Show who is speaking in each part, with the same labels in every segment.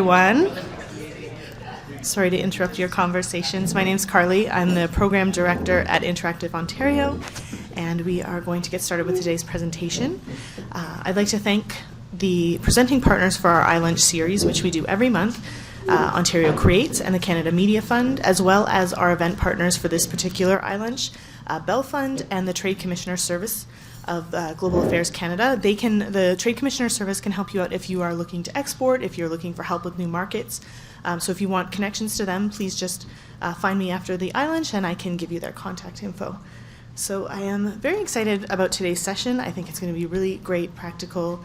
Speaker 1: Everyone. Sorry to interrupt your conversations. My name's Carly. I'm the program director at Interactive Ontario, and we are going to get started with today's presentation. I'd like to thank the presenting partners for our iLunch series, which we do every month, Ontario Creates and the Canada Media Fund, as well as our event partners for this particular iLunch, Bell Fund and the Trade Commissioner Service of Global Affairs Canada. The Trade Commissioner Service can help you out if you are looking to export, if you're looking for help with new markets. So if you want connections to them, please just find me after the iLunch and I can give you their contact info. So I am very excited about today's session. I think it's going to be a really great practical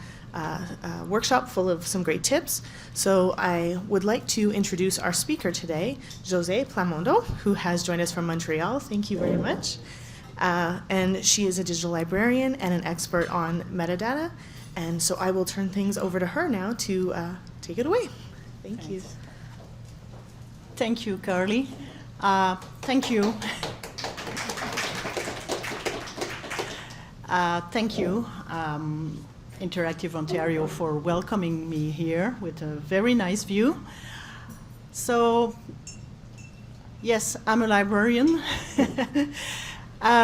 Speaker 1: workshop full of some great tips. So I would like to introduce our speaker today, José Plamondo, who has joined us from Montreal. Thank you very much. And she is a digital librarian and an expert on metadata. And so I will turn things over to her now to take it away. Thank you.
Speaker 2: Thank you, Carly. Thank you. Thank you, Interactive Ontario, for welcoming me here with a very nice view. So, yes, I'm a librarian.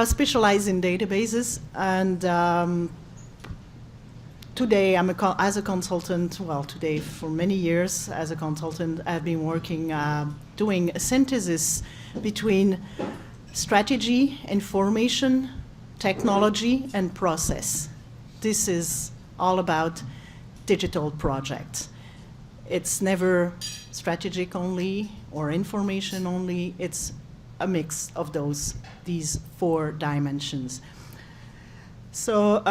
Speaker 2: Specialize in databases, and today as a consultant, well, today for many years as a consultant, I've been working, doing a synthesis between strategy, information, technology, and process. This is all about digital projects. It's never strategic only or information only. It's a mix of these 4 dimensions. So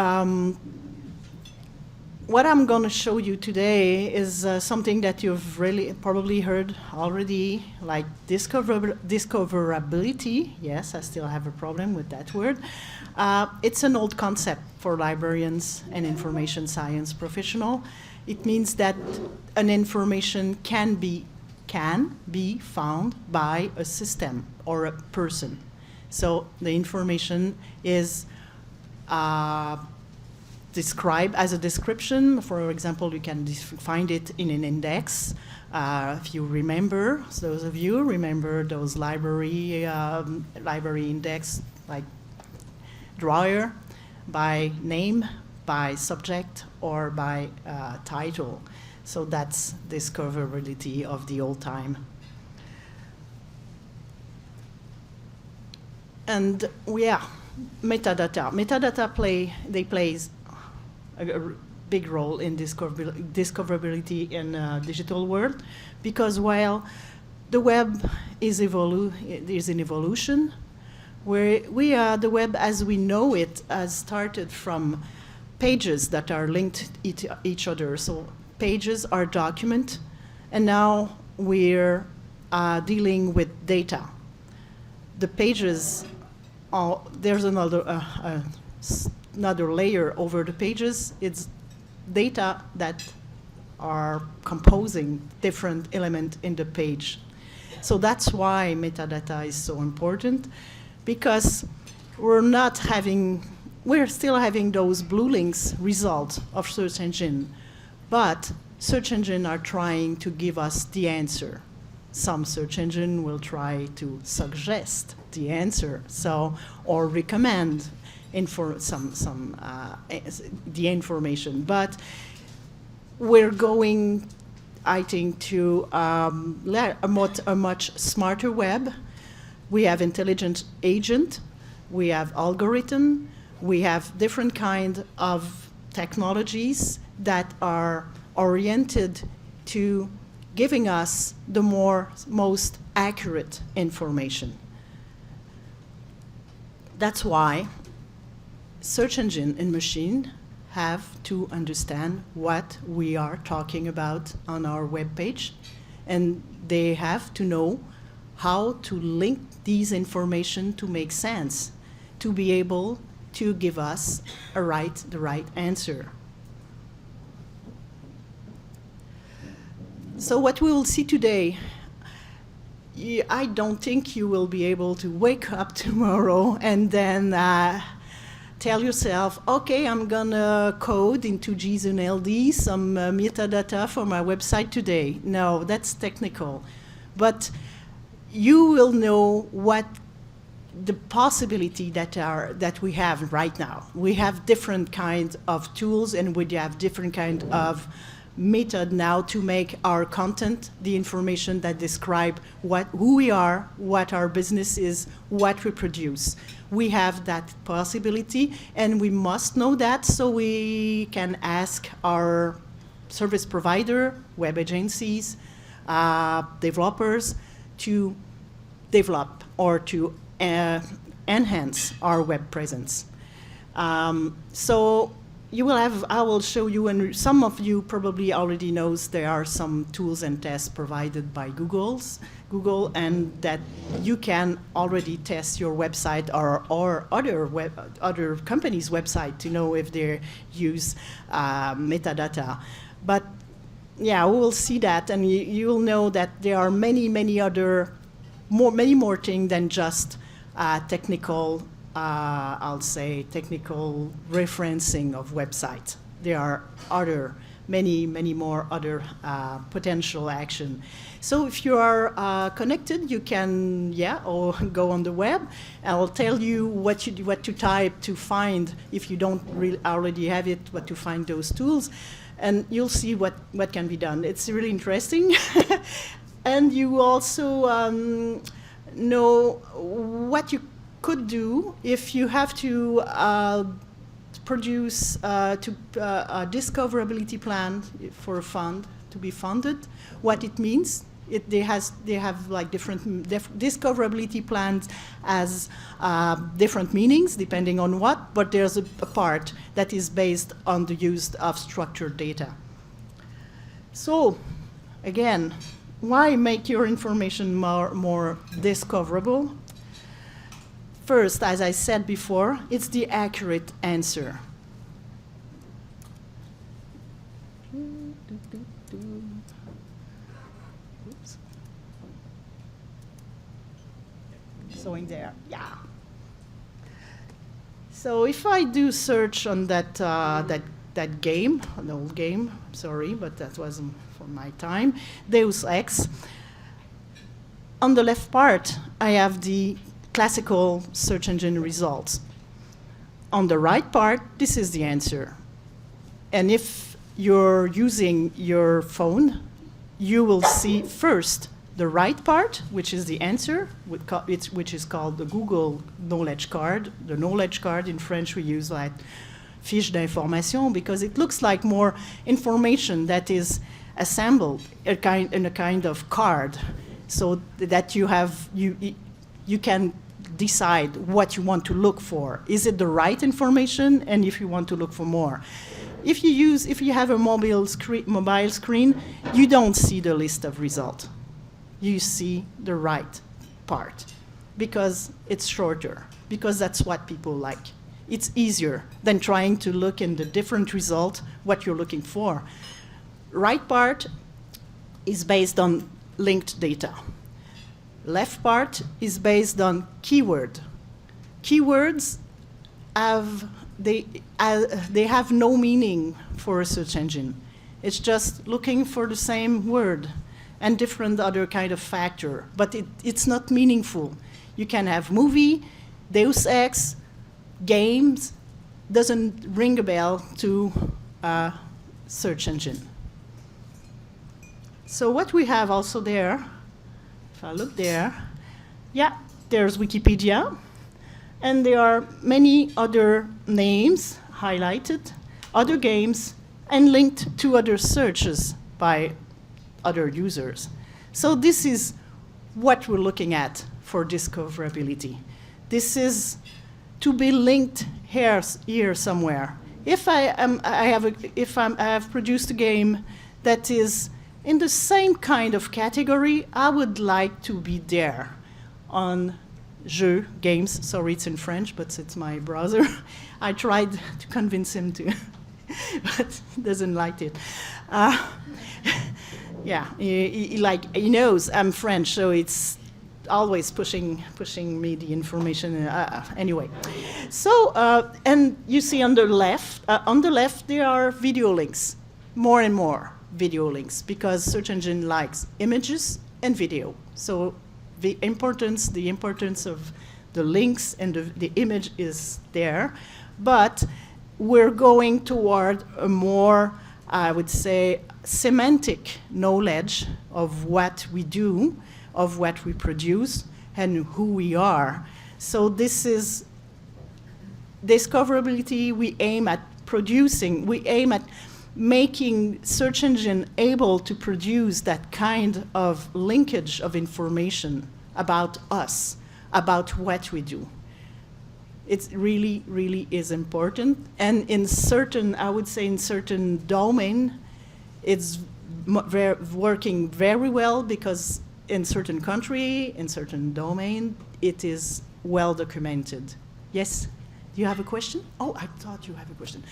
Speaker 2: what I'm going to show you today is something that you've really probably heard already, like discoverability. Yes, I still have a problem with that word. It's an old concept for librarians and information science professionals. It means that an information can be found by a system or a person. So the information is described as a description. For example, you can find it in an index. If you remember, those of you remember those library index, like drawer, by name, by subject, or by title. So that's discoverability of the old time. And yeah, metadata. Metadata plays a big role in discoverability in digital world, because while the web is in evolution, where the web as we know it has started from pages that are linked to each other. So pages are document, and now we're dealing with data. The pages, there's another layer over the pages. It's data that are composing different elements in the page. So that's why metadata is so important, because we're still having those blue links result of search engine, but search engine are trying to give us the answer. Some search engine will try to suggest the answer, or recommend the information. But we're going, I think, to a much smarter web. We have intelligent agent, we have algorithm, we have different kind of technologies that are oriented to giving us the most accurate information. That's why search engine and machine have to understand what we are talking about on our web page, and they have to know how to link these information to make sense, to be able to give us the right answer. So what we will see today, I don't think you will be able to wake up tomorrow and then tell yourself, okay, I'm gonna code into JSON LD some metadata for my website today. No, that's technical. But you will know what the possibility that we have right now. We have different kinds of tools, and we have different kind of method now to make our content, the information that describe who we are, what our business is, what we produce. We have that possibility, and we must know that so we can ask our service provider, web agencies, developers to develop or to enhance our web presence. So you will have, I will show you, and some of you probably already knows there are some tools and tests provided by Google, and that you can already test your website or other companies' website to know if they use metadata. But yeah, we will see that, and you'll know that there are many more things than just technical, I'll say, technical referencing of websites. There are many more other potential action. So if you are connected, you can, or go on the web. I'll tell you what to type to find, if you don't already have it, what to find those tools. And you'll see what can be done. It's really interesting. And you also know what you could do if you have to produce a discoverability plan for a fund to be funded. What it means, they have like different discoverability plans as different meanings depending on what, but there's a part that is based on the use of structured data. So again, why make your information more discoverable? First, as I said before, it's the accurate answer. Oops. Showing there, yeah. So if I do search on that game, an old game, sorry, but that wasn't for my time, Deus Ex. On the left part, I have the classical search engine results. On the right part, this is the answer. And if you're using your phone, you will see first the right part, which is the answer, which is called the Google knowledge card. The knowledge card, in French, we use like fiche d'information, because it looks like more information that is assembled in a kind of card, so that you can decide what you want to look for. Is it the right information? And if you want to look for more. If you have a mobile screen, you don't see the list of results. You see the right part, because it's shorter, because that's what people like. It's easier than trying to look in the different result what you're looking for. Right part is based on linked data. Left part is based on keyword. Keywords have no meaning for a search engine. It's just looking for the same word and different other kind of factor, but it's not meaningful. You can have movie, Deus Ex, games, doesn't ring a bell to a search engine. So what we have also there, if I look there, there's Wikipedia, and there are many other names highlighted, other games, and linked to other searches by other users. So this is what we're looking at for discoverability. This is to be linked here somewhere. If I have produced a game that is in the same kind of category, I would like to be there on jeux, games. Sorry, it's in French, but it's my brother. I tried to convince him to, but he doesn't like it. He knows I'm French, so it's always pushing me the information. Anyway, so and you see on the left there are video links, more and more video links, because search engine likes images and video. So the importance of the links and the image is there, but we're going toward a more, I would say, semantic knowledge of what we do, of what we produce, and who we are. So this is discoverability. We aim at making search engine able to produce that kind of linkage of information about us, about what we do. It really, really is important. And in certain, I would say in certain domain, it's working very well, because in certain country, in certain domain, it is well documented. Yes? Do you have a question? Oh, I thought you have a question.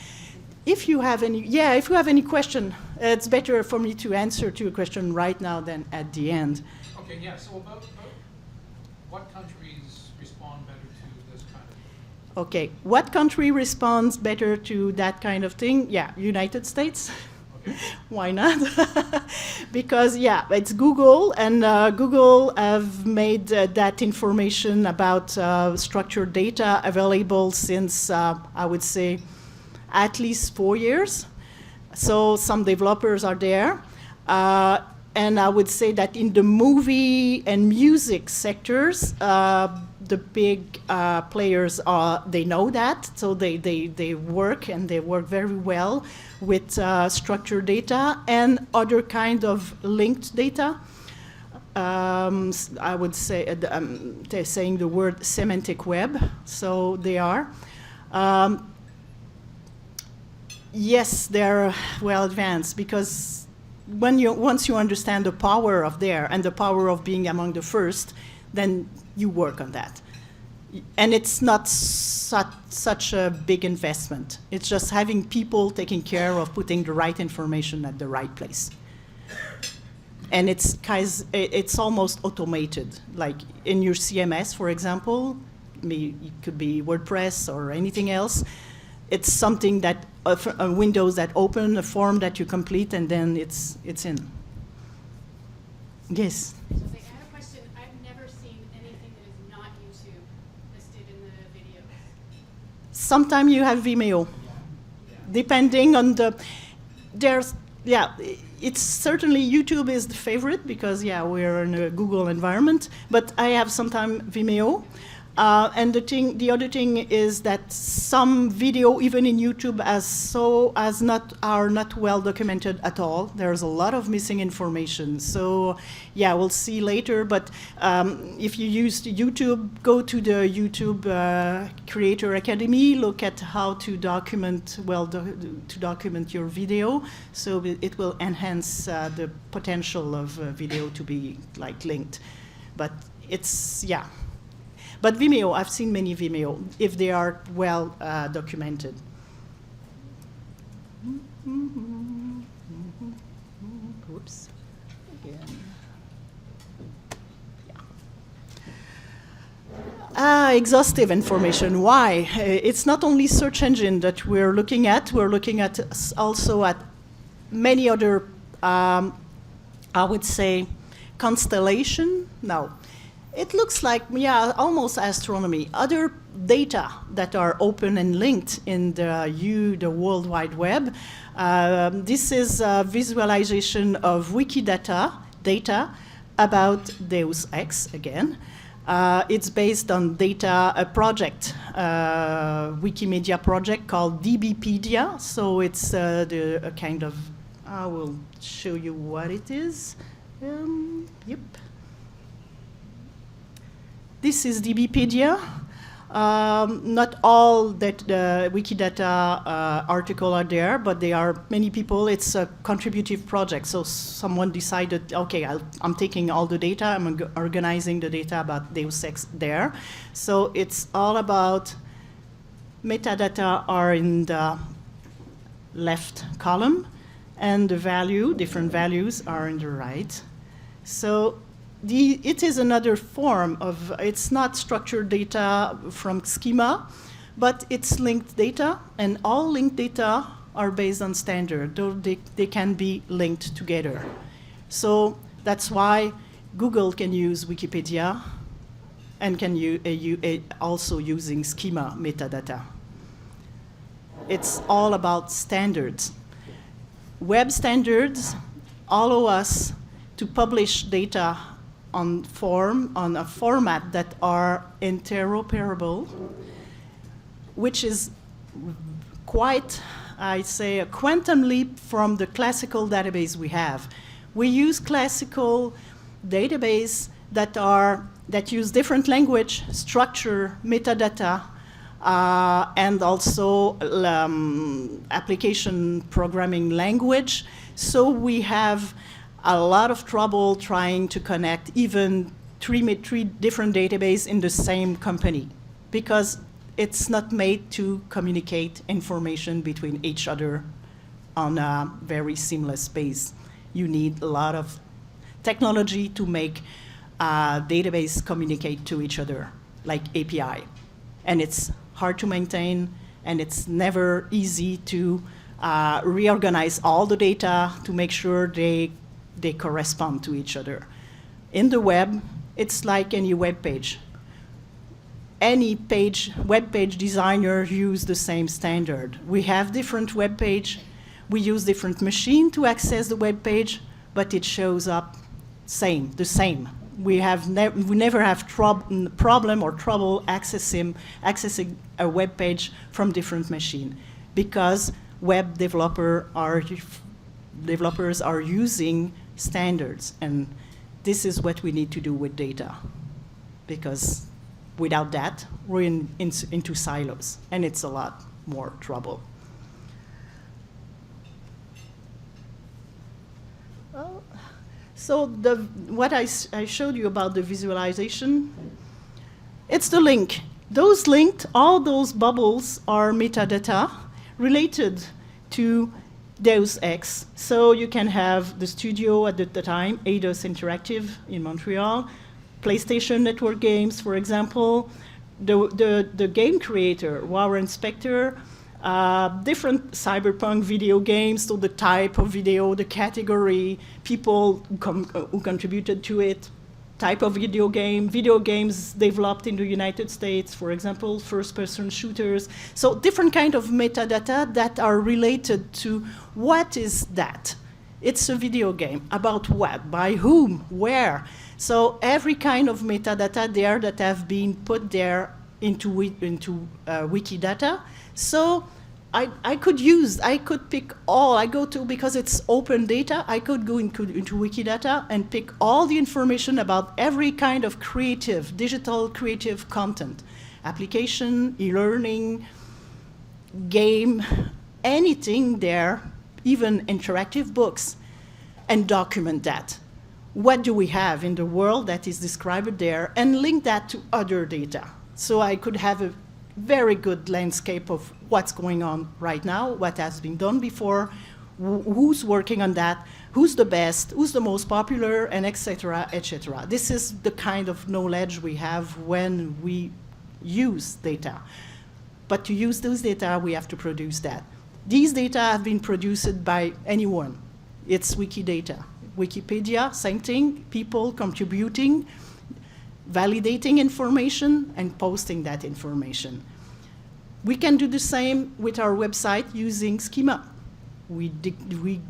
Speaker 2: If you have any question, it's better for me to answer to a question right now than at the end.
Speaker 3: Okay, yeah, so about what countries respond better to this kind of?
Speaker 2: Okay, what country responds better to that kind of thing? Yeah, United States.
Speaker 3: Okay.
Speaker 2: Why not? Because, yeah, it's Google, and Google have made that information about structured data available since, I would say, at least 4 years. So some developers are there. And I would say that in the movie and music sectors, the big players they know that, so they work, and they work very well with structured data and other kind of linked data. I would say they're saying the word semantic web, so they are. Yes, they're well advanced, because once you understand the power of there and the power of being among the first, then you work on that. And it's not such a big investment. It's just having people taking care of putting the right information at the right place. And it's almost automated. Like in your CMS, for example, it could be WordPress or anything else. It's something that windows that open, a form that you complete, and then it's in. Yes.
Speaker 4: I have a question. I've never seen anything that is not YouTube listed in the videos.
Speaker 2: Sometimes you have Vimeo, depending on it's certainly YouTube is the favorite, because we're in a Google environment, but I have sometimes Vimeo. And the other thing is that some video, even in YouTube, are not well documented at all. There's a lot of missing information. So, we'll see later. But if you use YouTube, go to the YouTube Creator Academy. Look at how to document your video. So it will enhance the potential of video to be linked. But it's But Vimeo, I've seen many Vimeo, if they are well documented. Oops. Again. Exhaustive information. Why? It's not only search engine that we're looking at. We're looking at also at many other, I would say, constellation. No. It looks like, almost astronomy. Other data that are open and linked in the World Wide Web. This is a visualization of Wikidata data about Deus Ex again. It's based on a project, Wikimedia project called DBpedia. So it's a kind of, I will show you what it is. Yep. This is DBpedia. Not all that the Wikidata article are there, but there are many people. It's a contributive project. So someone decided, okay, I'm taking all the data, I'm organizing the data about Deus Ex there. So it's all about metadata are in the left column, and the different values are in the right. So it is another form of, it's not structured data from Schema, but it's linked data, and all linked data are based on standard, though they can be linked together. So that's why Google can use Wikipedia and can also using Schema metadata. It's all about standards. Web standards allow us to publish data on a format that are interoperable, which is quite, I'd say, a quantum leap from the classical database we have. We use classical database that use different language, structure, metadata, and also application programming language. So we have a lot of trouble trying to connect even three different databases in the same company, because it's not made to communicate information between each other on a very seamless base. You need a lot of technology to make database communicate to each other, like API. And it's hard to maintain, and it's never easy to reorganize all the data to make sure they correspond to each other. In the web, it's like any web page. Any web page designer use the same standard. We have different web page. We use different machine to access the web page, but it shows up the same. We never have problem or trouble accessing a web page from different machine, because web developers are using standards, and this is what we need to do with data, because without that, we're into silos, and it's a lot more trouble. Well, so what I showed you about the visualization, it's the link. All those bubbles are metadata related to Deus Ex. So you can have the studio at the time, Eidos Interactive in Montreal, PlayStation Network games, for example, the game creator, Warren Spector, different cyberpunk video games, so the type of video, the category, people who contributed to it, type of video games developed in the United States, for example, first-person shooters. So different kind of metadata that are related to what is that? It's a video game. About what? By whom? Where? So every kind of metadata there that have been put there into Wikidata. So I could pick all, because it's open data, I could go into Wikidata and pick all the information about every kind of digital creative content, application, e-learning, game, anything there, even interactive books, and document that. What do we have in the world that is described there, and link that to other data. So I could have a very good landscape of what's going on right now, what has been done before, who's working on that, who's the best, who's the most popular, and et cetera, et cetera. This is the kind of knowledge we have when we use data. But to use those data, we have to produce that. These data have been produced by anyone. It's Wikidata. Wikipedia, same thing, people contributing, validating information, and posting that information. We can do the same with our website using Schema. We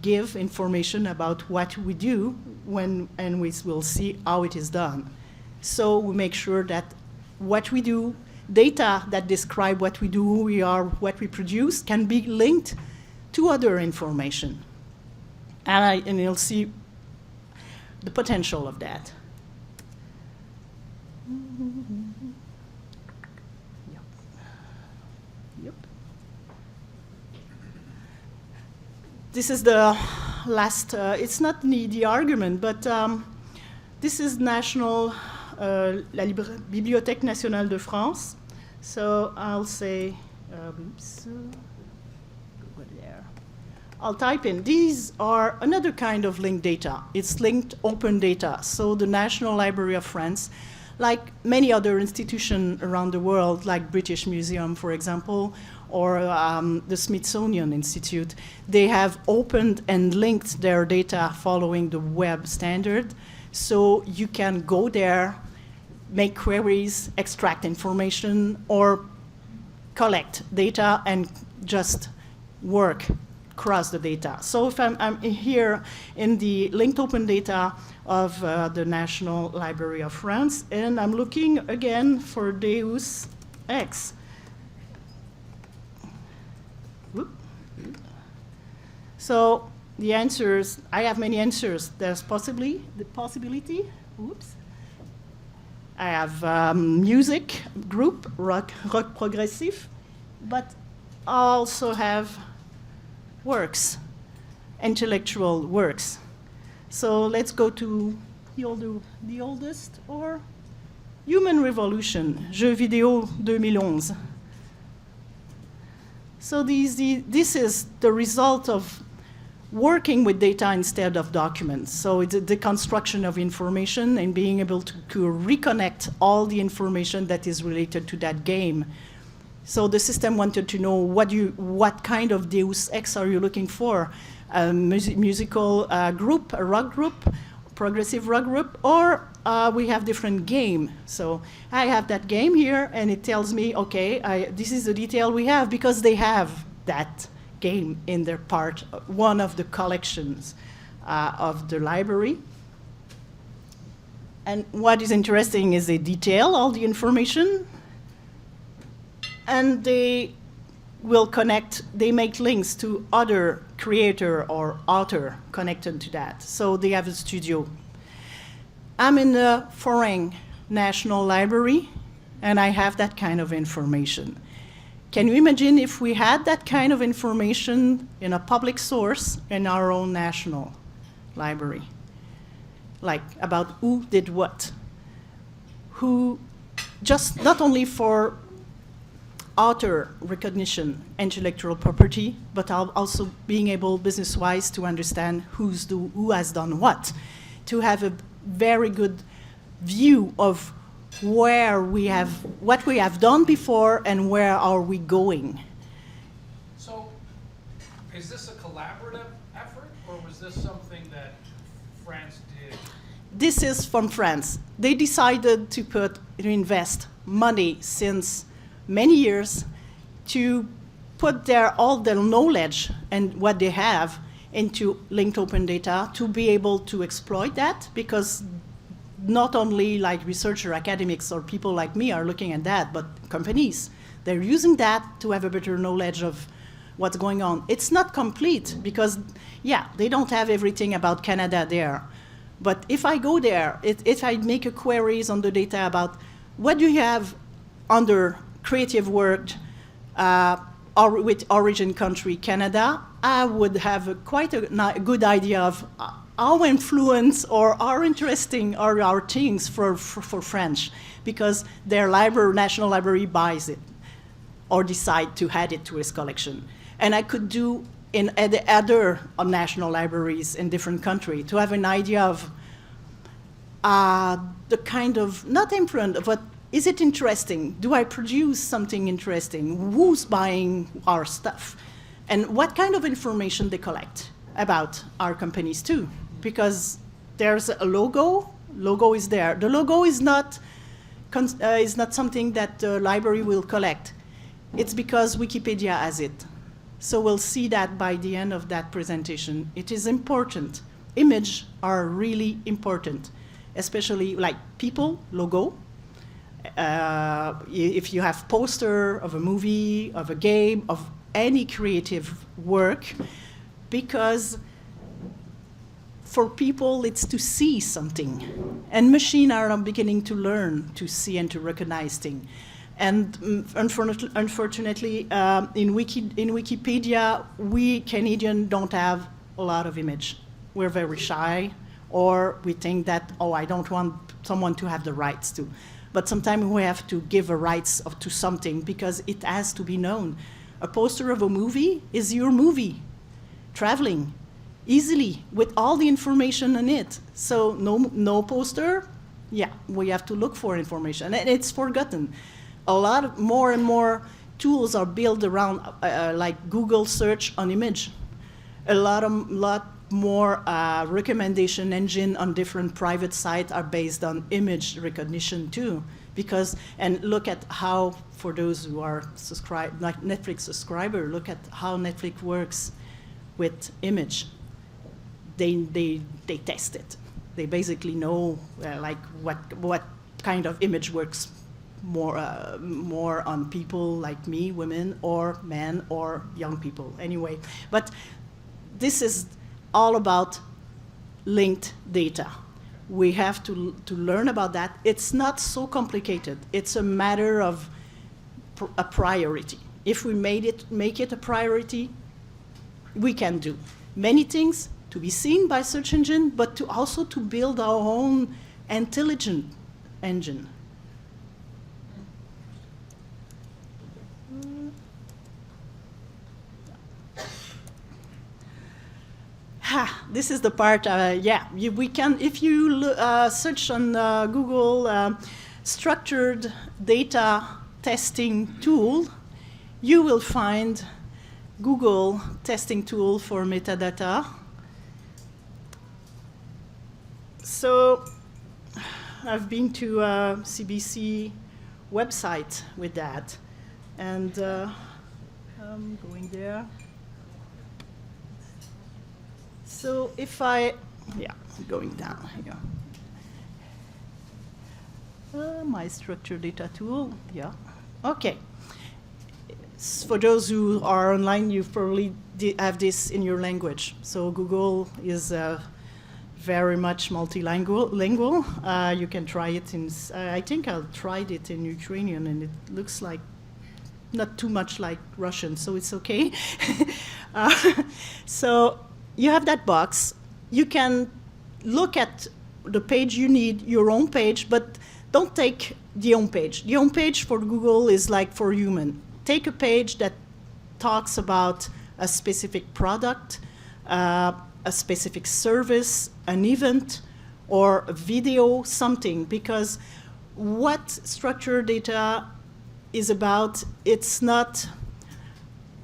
Speaker 2: give information about what we do, and we will see how it is done. So we make sure that what we do, data that describe what we do, who we are, what we produce, can be linked to other information. And you'll see the potential of that. Yep. This is the last, it's not the argument, but this is National, la Bibliothèque Nationale de France. So I'll say, oops, over there. I'll type in. These are another kind of linked data. It's linked open data. So the National Library of France, like many other institutions around the world, like British Museum, for example, or the Smithsonian Institute, they have opened and linked their data following the web standard. So you can go there, make queries, extract information, or collect data and just work across the data. So if I'm here in the linked open data of the National Library of France, and I'm looking again for Deus Ex. Whoop. So the answers, I have many answers. There's possibly the possibility, oops. I have music group, rock progressive, but I also have works, intellectual works. So let's go to the oldest, or Human Revolution, Jeux vidéo 2011. So this is the result of working with data instead of documents. So it's the construction of information and being able to reconnect all the information that is related to that game. So the system wanted to know what kind of Deus Ex are you looking for? A musical group, a rock group, progressive rock group, or we have different game. So I have that game here, and it tells me, okay, this is the detail we have, because they have that game in their part, one of the collections of the library. And what is interesting is they detail all the information, and they will connect, they make links to other creator or author connected to that. So they have a studio. I'm in the foreign national library, and I have that kind of information. Can you imagine if we had that kind of information in a public source in our own national library? Like about who did what? Who, just not only for author recognition, intellectual property, but also being able business-wise to understand who has done what, to have a very good view of what we have done before and where are we going.
Speaker 3: So, is this a collaborative effort, or was this something that France did?
Speaker 2: This is from France. They decided to invest money since many years to put all their knowledge and what they have into linked open data to be able to exploit that, because not only like researcher, academics, or people like me are looking at that, but companies, they're using that to have a better knowledge of what's going on. It's not complete because, yeah, they don't have everything about Canada there. But if I go there, if I make a queries on the data about what do you have under creative work or with origin country Canada, I would have quite a good idea of how influence or how interesting are our things for French, because their national library buys it or decide to add it to its collection. And I could do in other national libraries in different countries to have an idea of the kind of, not influence, but is it interesting? Do I produce something interesting? Who's buying our stuff? And what kind of information they collect about our companies too? Because there's a logo is there. The logo is not something that the library will collect. It's because Wikipedia has it. So we'll see that by the end of that presentation. It is important. Images are really important, especially like people, logo. If you have poster of a movie, of a game, of any creative work, because for people it's to see something. And machines are beginning to learn to see and to recognize things. And unfortunately, in Wikipedia, we Canadians don't have a lot of image. We're very shy, or we think that, oh, I don't want someone to have the rights to. But sometimes we have to give a rights to something because it has to be known. A poster of a movie is your movie. traveling easily with all the information in it. So no poster, yeah, we have to look for information, and it's forgotten. A lot of more and more tools are built around like Google search on image. A lot more recommendation engine on different private sites are based on image recognition too. Because, and look at how, for those who are like Netflix subscriber, look at how Netflix works with image. They test it. They basically know like what kind of image works more on people like me, women, or men, or young people. Anyway, but this is all about linked data. We have to learn about that. It's not so complicated. It's a matter of a priority. If we make it a priority, we can do many things to be seen by search engine, but to also to build our own intelligent engine. This is the part, we can, if you search on Google structured data testing tool, you will find Google testing tool for metadata. So I've been to CBC website with that, and I'm going there. So if I'm going down here. My structured data tool, okay. For those who are online, you probably have this in your language. So Google is very much multilingual. You can try it in, I think I tried it in Ukrainian, and it looks like not too much like Russian, so it's okay. So you have that box. You can look at the page you need, your own page, but don't take the home page. The home page for Google is like for human. Take a page that talks about a specific product, a specific service, an event, or a video, something, because what structured data is about, it's not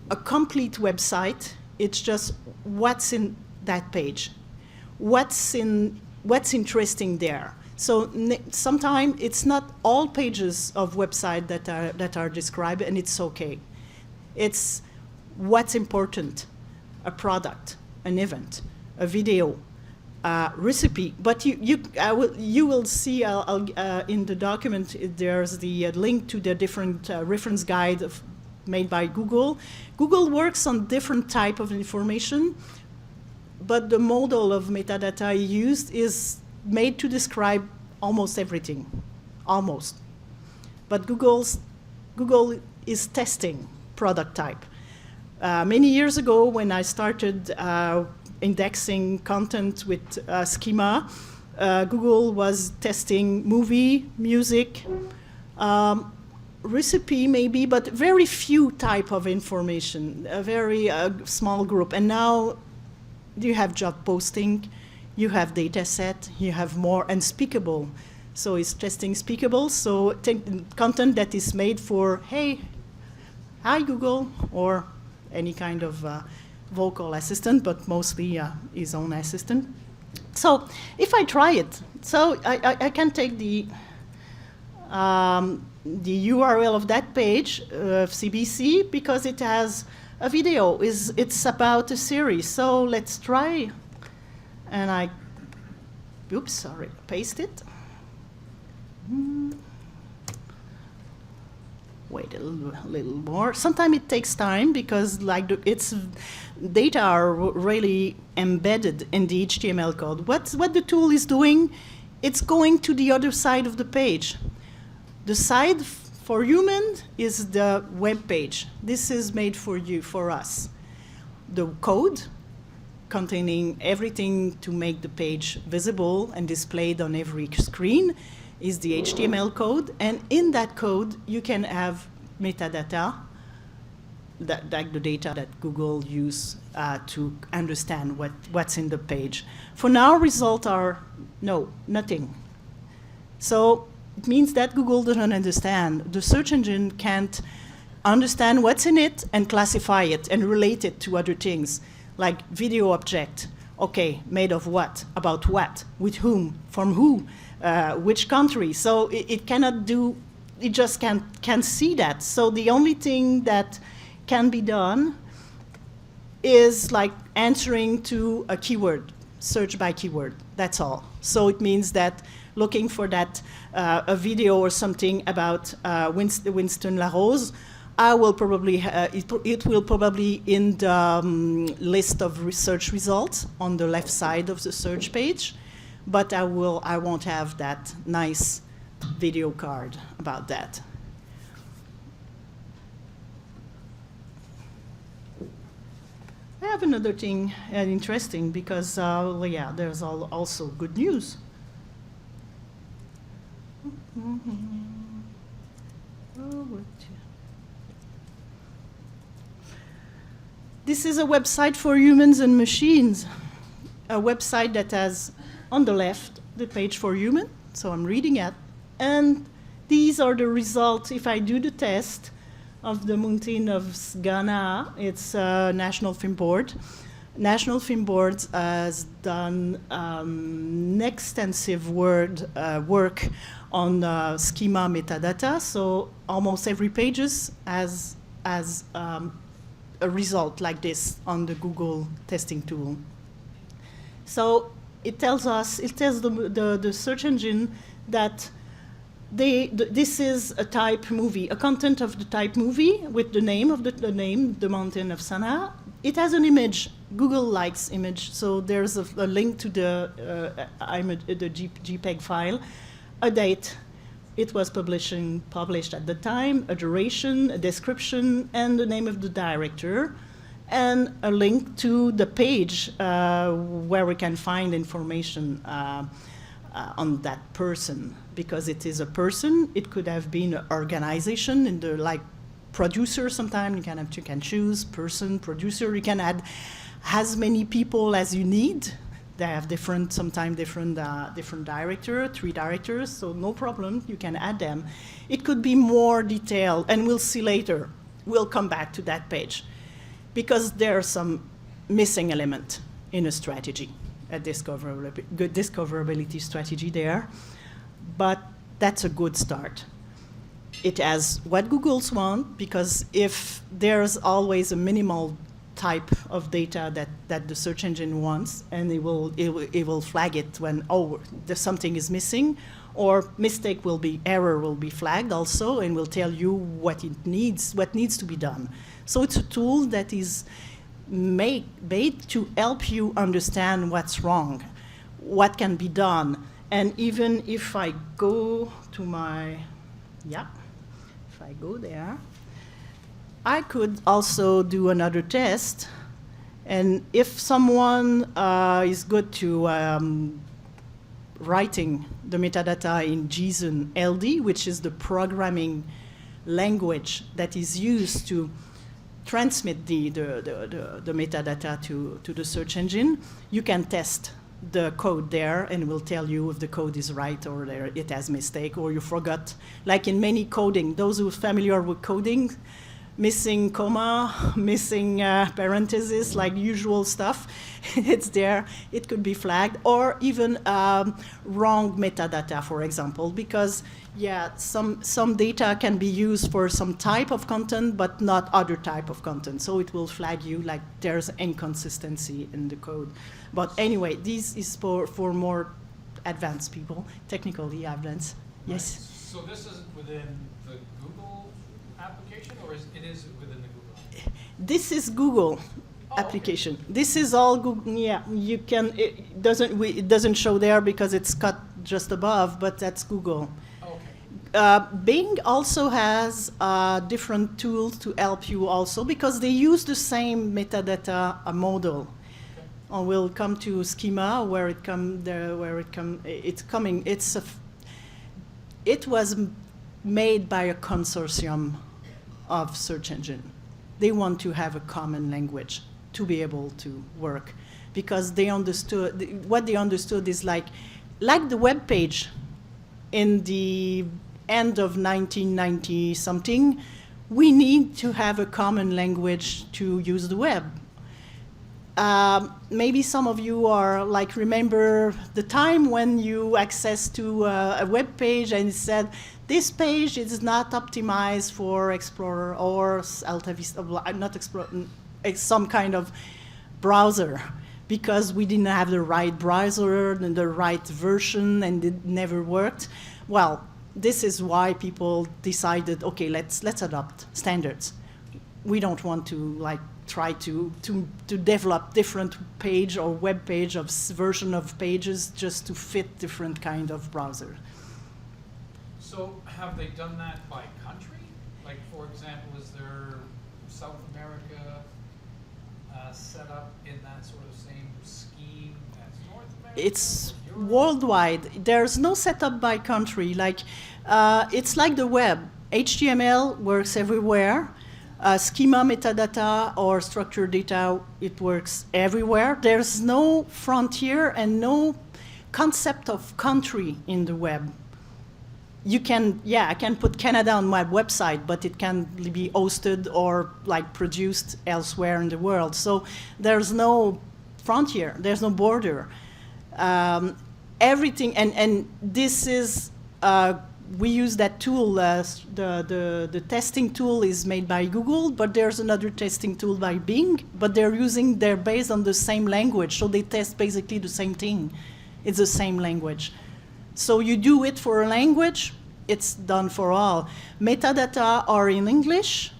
Speaker 2: a complete website. It's just what's in that page, what's interesting there. So sometimes it's not all pages of website that are described, and it's okay. It's what's important: a product, an event, a video, recipe. But you will see in the document there's the link to the different reference guide made by Google. Google works on different type of information, but the model of metadata used is made to describe almost everything, almost. But Google is testing product type. Many years ago, when I started indexing content with Schema, Google was testing movie, music, recipe maybe, but very few type of information, a very small group. And now you have job posting, you have data set, you have more unspeakable. So it's testing speakable, so content that is made for, hey, hi Google, or any kind of vocal assistant, but mostly his own assistant. So if I try it, so I can take the URL of that page of CBC because it has a video. It's about a series. So let's try. And paste it. Wait a little more. Sometimes it takes time because its data are really embedded in the HTML code. What the tool is doing, it's going to the other side of the page. The side for human is the web page. This is made for you, for us. The code containing everything to make the page visible and displayed on every screen is the HTML code, and in that code you can have metadata like the data that Google use to understand what's in the page. For now, results are no, nothing. So it means that Google doesn't understand. The search engine can't understand what's in it and classify it and relate it to other things, like video object. Okay, made of what? About what? With whom? From who? Which country? So it cannot do, it just can't see that. So the only thing that can be done is like answering to a keyword, search by keyword, that's all. So it means that looking for that, a video or something about Winston LaRose, I will probably, it will probably in the list of research results on the left side of the search page, but I won't have that nice video card about that. I have another thing interesting because, well, yeah, there's also good news. This is a website for humans and machines, a website that has on the left the page for human, so I'm reading it, and these are the results if I do the test of the mountain of Ghana. It's National Film Board. National Film Board has done extensive work on schema metadata, so almost every page has a result like this on the Google testing tool. So it tells the search engine that this is a type movie, a content of the type movie with the name of the name, the mountain of Sana. It has an image. Google likes image, so there's a link to the JPEG file, a date. It was published at the time, a duration, a description, and the name of the director, and a link to the page where we can find information on that person, because it is a person. It could have been an organization in the like producer. Sometimes you can choose person, producer. You can add as many people as you need. They have sometimes different director, 3 directors, so no problem, you can add them. It could be more detailed, and we'll see later. We'll come back to that page, because there are some missing element in a strategy, a good discoverability strategy there, but that's a good start. It has what Google's want, because if there's always a minimal type of data that the search engine wants, and it will flag it when, oh, there's something is missing, or error will be flagged also, and will tell you what needs to be done. So it's a tool that is made to help you understand what's wrong, what can be done. And even if I go to if I go there, I could also do another test, and if someone is good to writing the metadata in JSON LD, which is the programming language that is used to transmit the metadata to the search engine, you can test the code there, and it will tell you if the code is right or it has mistake or you forgot. Like in many coding, those who are familiar with coding, missing comma, missing parentheses, like usual stuff, it's there. It could be flagged, or even wrong metadata, for example, because some data can be used for some type of content, but not other type of content. So it will flag you like there's inconsistency in the code. But anyway, this is for more advanced people, technically advanced. Yes.
Speaker 3: Right. So this isn't within the Google application, or it is within the Google?
Speaker 2: This is Google application. Okay. This is all Google. Yeah, you can. It doesn't show there because it's cut just above, but that's Google. Okay. Bing also has different tools to help you also, because they use the same metadata model. Okay. We'll come to Schema where it come there. It's coming. It was made by a consortium of search engine. they want to have a common language to be able to work, because they understood, what they understood is like the web page in the end of 1990 something, we need to have a common language to use the web. Maybe some of you are like, remember the time when you access to a web page and it said, this page is not optimized for Explorer or Alta Vista, not Explorer, some kind of browser, because we didn't have the right browser and the right version and it never worked. Well, this is why people decided, okay, let's adopt standards. We don't want to like try to develop different page or web page of version of pages just to fit different kind of browser.
Speaker 3: So have they done that by country? Like, for example, is there South America set up in that sort of same scheme as North America?
Speaker 2: It's
Speaker 3: or Europe?
Speaker 2: worldwide. There's no setup by country. Like, it's like the web. HTML works everywhere. Schema, metadata, or structured data, it works everywhere. There's no frontier and no concept of country in the web. You can, I can put Canada on my website, but it can be hosted or like produced elsewhere in the world. So there's no frontier, there's no border. Everything, and this is, we use that tool, the testing tool is made by Google, but there's another testing tool by Bing, but they're based on the same language, so they test basically the same thing. It's the same language. So you do it for a language, it's done for all. Metadata are in English,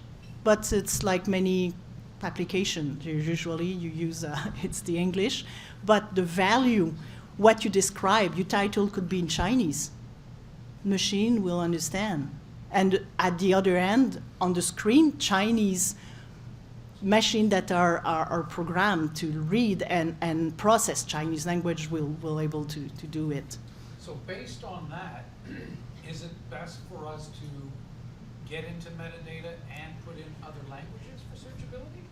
Speaker 2: but it's like many applications. Usually you use, it's the English, but the value, what you describe, your title could be in Chinese. Machine will understand. And at the other end, on the screen, Chinese machine that are programmed to read and process Chinese language will able to do it.
Speaker 3: So based on that, is it best for us to get into metadata and put in other languages for searchability?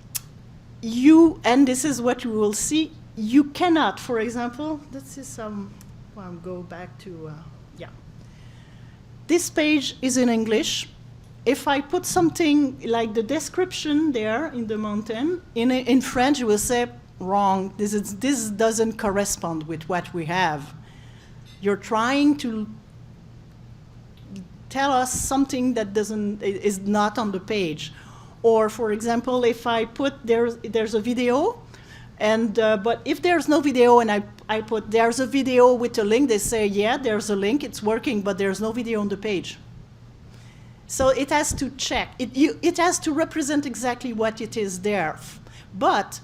Speaker 2: And this is what you will see, you cannot, for example, this is I'll go back to, This page is in English. If I put something like the description there in the mountain, in French, you will say, wrong, this doesn't correspond with what we have. You're trying to tell us something that is not on the page. Or, for example, if I put there's a video, and but if there's no video and I put there's a video with a link, they say, yeah, there's a link, it's working, but there's no video on the page. So it has to check. It has to represent exactly what it is there. But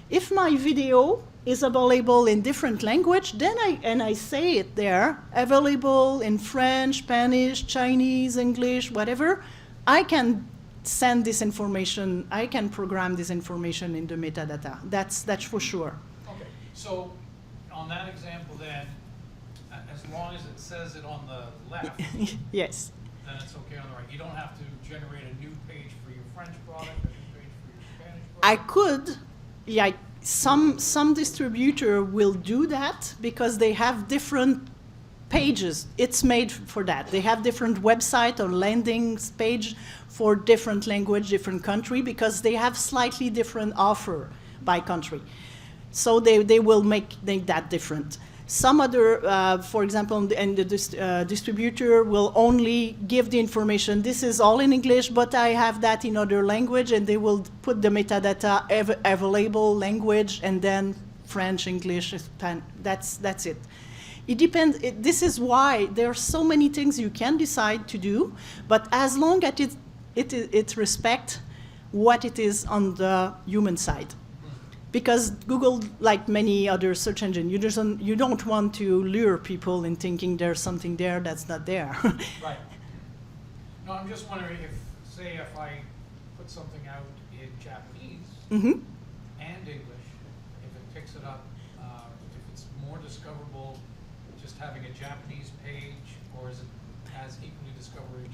Speaker 2: if my video is available in different language, then I say it there, available in French, Spanish, Chinese, English, whatever, I can send this information, I can program this information in the metadata. That's for sure.
Speaker 3: Okay, so on that example then, as long as it says it on the left,
Speaker 2: Yes.
Speaker 3: then it's okay on the right. You don't have to generate a new page for your French product, a new page for your Spanish product?
Speaker 2: I could, some distributor will do that because they have different pages. It's made for that. They have different website or landing page for different language, different country, because they have slightly different offer by country. So they will make that different. Some other, for example, and the distributor will only give the information, this is all in English, but I have that in other language, and they will put the metadata available language, and then French, English, that's it. It depends. This is why there are so many things you can decide to do, but as long as it respects what it is on the human side. Because Google, like many other search engines, you don't want to lure people in thinking there's something there that's not there.
Speaker 3: Right. No, I'm just wondering if, say, if I put something out in Japanese
Speaker 2: Mm-hmm.
Speaker 3: and English, if it picks it up, if it's more discoverable just having a Japanese page, or is it as equally discoverable?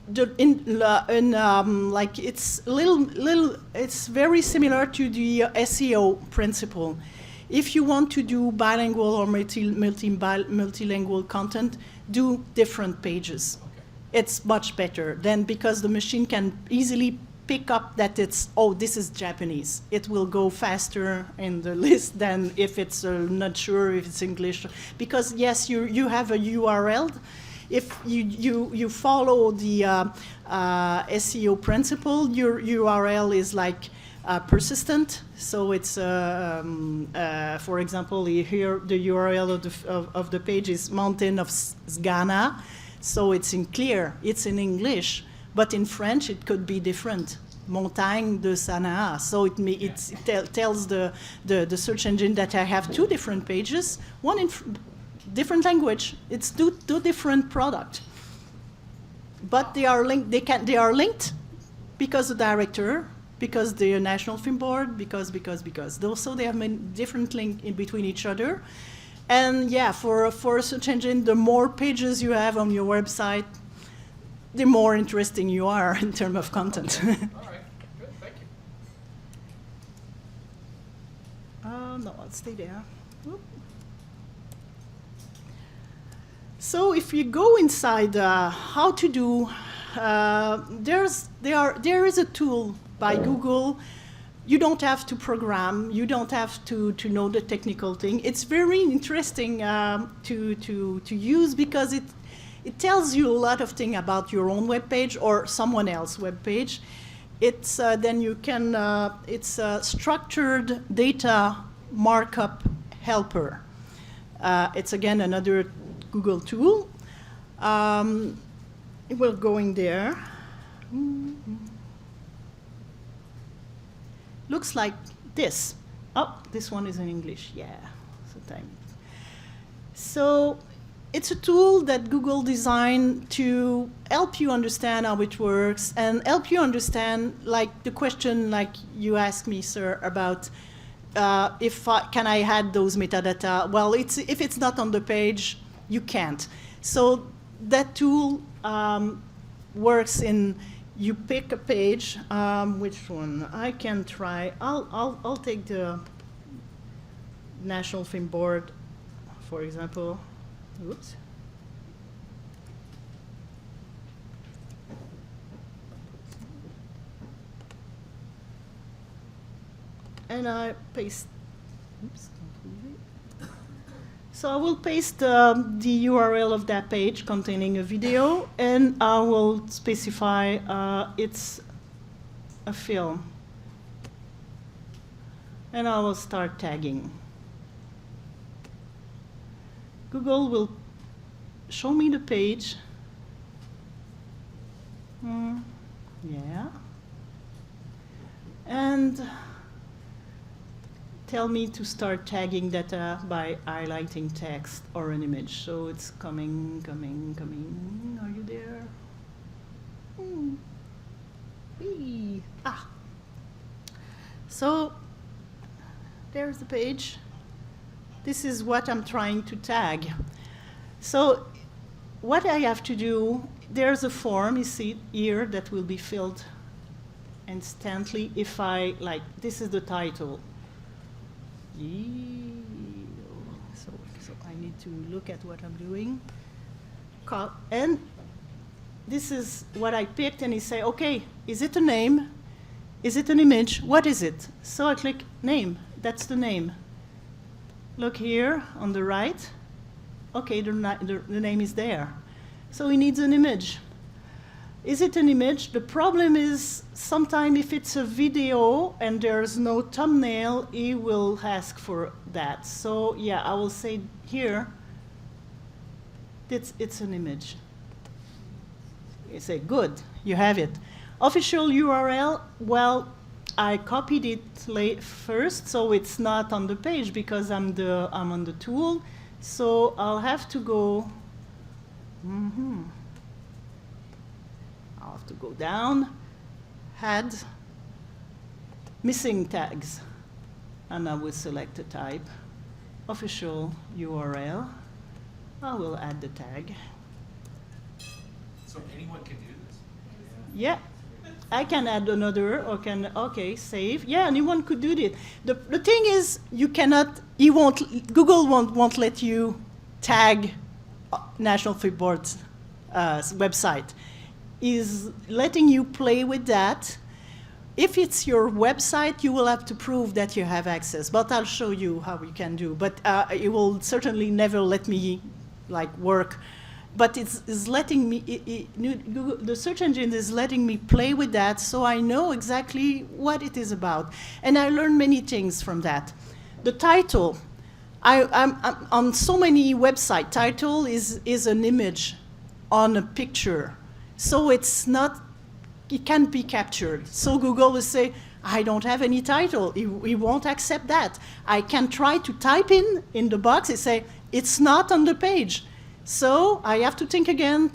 Speaker 2: like it's little. It's very similar to the SEO principle. If you want to do bilingual or multilingual content, do different pages.
Speaker 3: Okay.
Speaker 2: It's much better than, because the machine can easily pick up that it's, oh, this is Japanese. It will go faster in the list than if it's not sure if it's English. Because yes, you have a URL. If you follow the SEO principle, your URL is like persistent. So it's, for example, here the URL of the page is Mountain of Ghana. So it's in clear, it's in English, but in French it could be different. Montagne de Sanaa. So it tells the search engine that I have two different pages, one in different language. It's two different products, but they are linked. They are linked because the director, because the National Film Board, because. So they have many different links in between each other. And yeah, for a search engine, the more pages you have on your website, the more interesting you are in terms of content.
Speaker 3: All right, good, thank you.
Speaker 2: No, I'll stay there. Whoop. So if you go inside how to do, there is a tool by Google. You don't have to program. You don't have to know the technical thing. It's very interesting to use, because it tells you a lot of things about your own web page or someone else's web page. It's then you can. It's a structured data markup helper. It's again another Google tool. We're going there. Looks like this. Oh, this one is in English. Yeah. So it's a tool that Google designed to help you understand how it works and help you understand, like the question like you asked me, sir, about can I add those metadata? Well, if it's not on the page, you can't. So that tool works in, you pick a page, which one? I can try, I'll take the National Film Board, for example. Oops. And I paste, oops, so I will paste the URL of that page containing a video, and I will specify it's a film. And I will start tagging. Google will show me the page. Yeah. And tell me to start tagging data by highlighting text or an image. So it's coming. Are you there? Whee. Ah. So there's the page. This is what I'm trying to tag. So what I have to do, there's a form, you see here, that will be filled instantly if I, like, this is the title. So I need to look at what I'm doing. And this is what I picked, and you say, okay, is it a name? Is it an image? What is it? So I click name, that's the name. Look here on the right. Okay, the name is there. So he needs an image. Is it an image? The problem is sometimes if it's a video and there's no thumbnail, he will ask for that. So yeah, I will say here, it's an image. You say, good, you have it. Official URL, well, I copied it first, so it's not on the page because I'm on the tool. So I'll have to go. I'll have to go down, add missing tags, and I will select the type, official URL. I will add the tag.
Speaker 5: So anyone can do this?
Speaker 2: Yeah, I can add another, or okay, save. Yeah, anyone could do it. The thing is, you cannot, Google won't let you tag National Food Board's website. Is letting you play with that. If it's your website, you will have to prove that you have access, but I'll show you how you can do. But it will certainly never let me work. But it's letting me, Google, the search engine is letting me play with that, so I know exactly what it is about. And I learned many things from that. The title, I'm on so many websites, title is an image on a picture. So it can't be captured. So Google will say, I don't have any title. It won't accept that. I can try to type in the box and say, it's not on the page. So I have to think again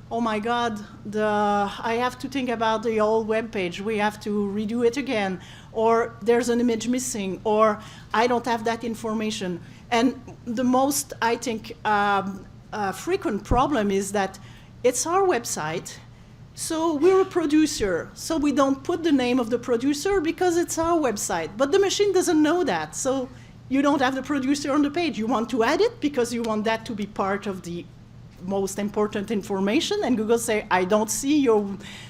Speaker 2: oh my God, I have to think about the old web page. We have to redo it again. Or there's an image missing, or I don't have that information. And the most, I think, frequent problem is that it's our website, so we're a producer, so we don't put the name of the producer because it's our website. But the machine doesn't know that, so you don't have the producer on the page. You want to add it because you want that to be part of the most important information, and Google say, I don't see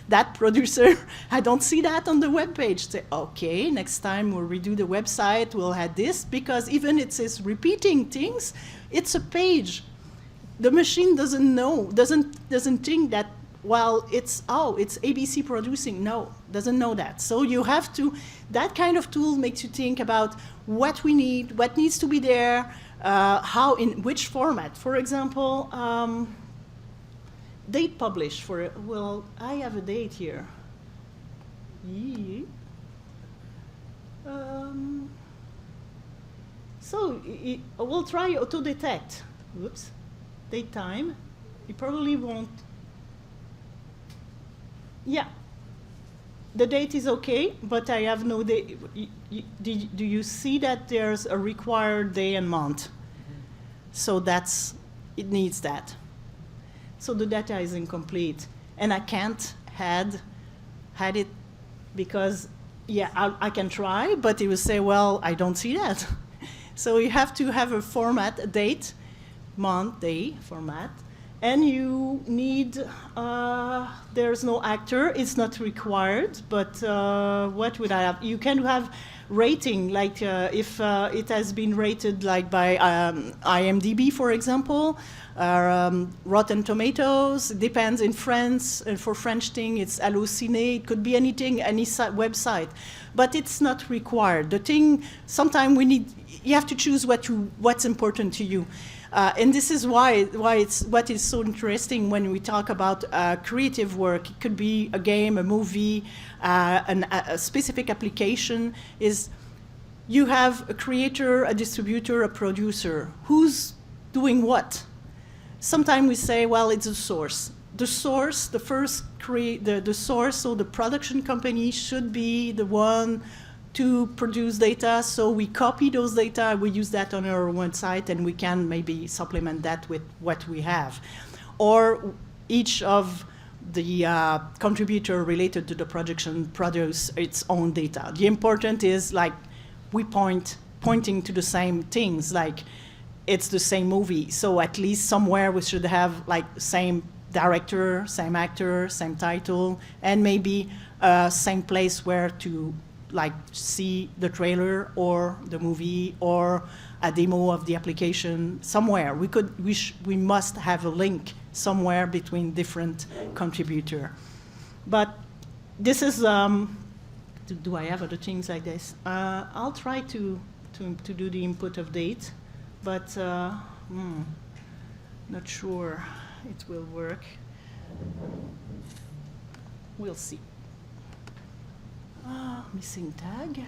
Speaker 2: that producer, I don't see that on the web page. Say, okay, next time we'll redo the website, we'll add this, because even it says repeating things, it's a page. The machine doesn't know, doesn't think that, well, it's ABC producing. No, doesn't know that. So you have to, that kind of tool makes you think about what we need, what needs to be there, how, in which format. For example, date publish well, I have a date here. So we'll try auto detect. Oops, date time. It probably won't. Yeah, the date is okay, but I have no date. Do you see that there's a required day and month? So it needs that. So the data is incomplete, and I can't add it because, yeah, I can try, but it will say, well, I don't see that. So you have to have a format, a date, month, day format. And you need, there's no actor, it's not required, but what would I have? You can have rating, like if it has been rated like by IMDb, for example, or Rotten Tomatoes, it depends in France, and for French thing, it's Allociné, it could be anything, any website, but it's not required. The thing, sometimes you have to choose what's important to you. And this is why what is so interesting when we talk about creative work. It could be a game, a movie, a specific application. Is you have a creator, a distributor, a producer. Who's doing what? Sometimes we say, well, it's a source. The source, the source, so the production company should be the one to produce data, so we copy those data, we use that on our website, and we can maybe supplement that with what we have. Or each of the contributor related to the production produce its own data. The important is like we pointing to the same things, like it's the same movie, so at least somewhere we should have like same director, same actor, same title, and maybe same place where to like see the trailer or the movie or a demo of the application somewhere. We must have a link somewhere between different contributor. But this is, do I have other things like this? I'll try to do the input of date, but not sure it will work. We'll see. Missing tag.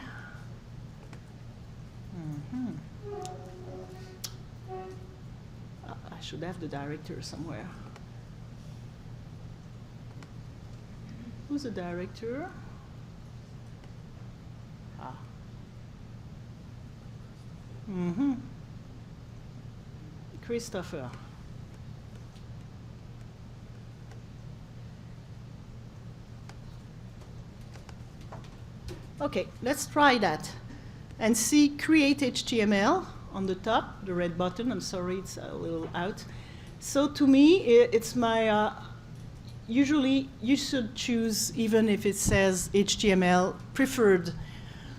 Speaker 2: I should have the director somewhere. Who's the director? Christopher. Okay, let's try that. And see create HTML on the top, the red button. I'm sorry, it's a little out. So to me, it's my, usually you should choose, even if it says HTML, preferred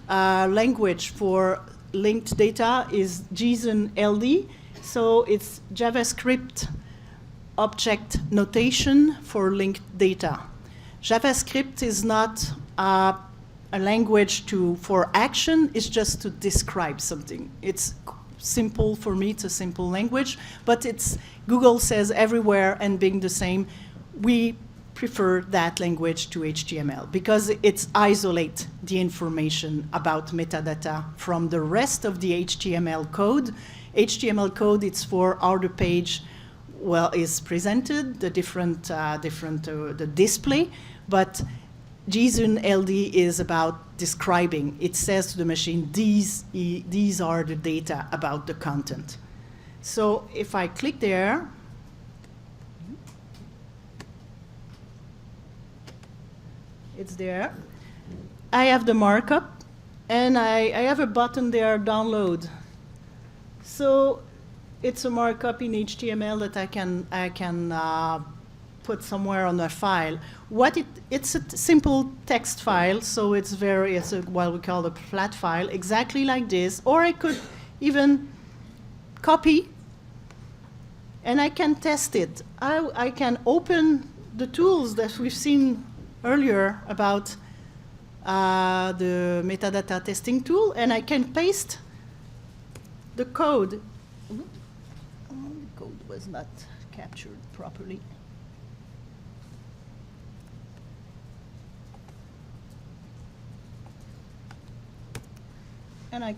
Speaker 2: language for linked data is JSON LD. So it's JavaScript object notation for linked data. JavaScript is not a language for action, it's just to describe something. It's simple for me, it's a simple language, but Google says everywhere, and being the same, we prefer that language to HTML because it isolates the information about metadata from the rest of the HTML code. HTML code, it's for how the page is presented, the the display, but JSON LD is about describing. It says to the machine, these are the data about the content. So if I click there, it's there. I have the markup, and I have a button there, download. So it's a markup in HTML that I can put somewhere on a file. It's a simple text file, so it's what we call a flat file, exactly like this. Or I could even copy, and I can test it. I can open the tools that we've seen earlier about the metadata testing tool, and I can paste the code. The code was not captured properly. And I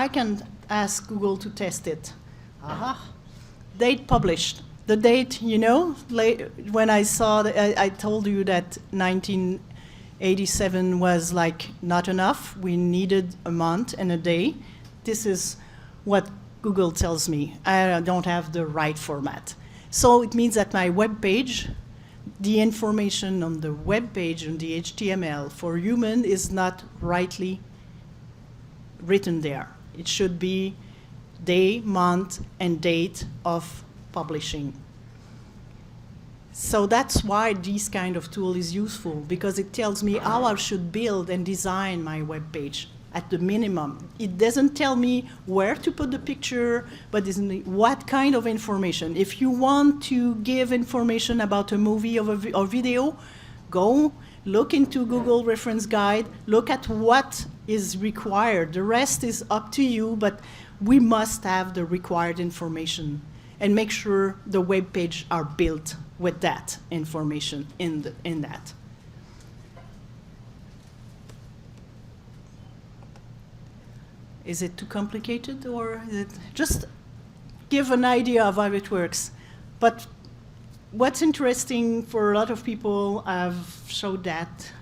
Speaker 2: can ask Google to test it. Aha. Date published. The date, when I saw, I told you that 1987 was like not enough. We needed a month and a day. This is what Google tells me. I don't have the right format. So it means that my web page, the information on the web page and the HTML for human is not rightly written there. It should be day, month, and date of publishing. So that's why this kind of tool is useful, because it tells me how I should build and design my web page at the minimum. It doesn't tell me where to put the picture, but what kind of information. If you want to give information about a movie or video, go look into Google Reference Guide, look at what is required. The rest is up to you, but we must have the required information and make sure the web page are built with that information in that. Is it too complicated, or is it just give an idea of how it works? But what's interesting for a lot of people, I've showed that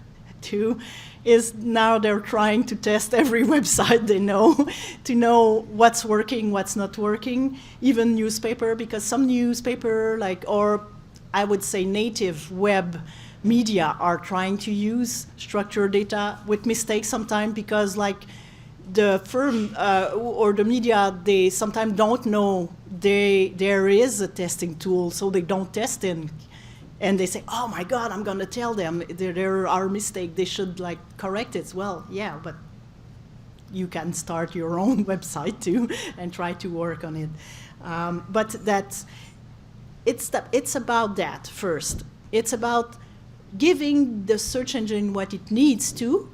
Speaker 2: too, is now they're trying to test every website they know to know what's working, what's not working, even newspaper, because some newspaper, or I would say native web media, are trying to use structured data with mistakes sometimes, because the firm or the media, they sometimes don't know there is a testing tool, so they don't test it. And they say, oh my God, I'm going to tell them there are mistakes, they should correct it. Well, yeah, but you can start your own website too and try to work on it. But it's about that first. It's about giving the search engine what it needs to,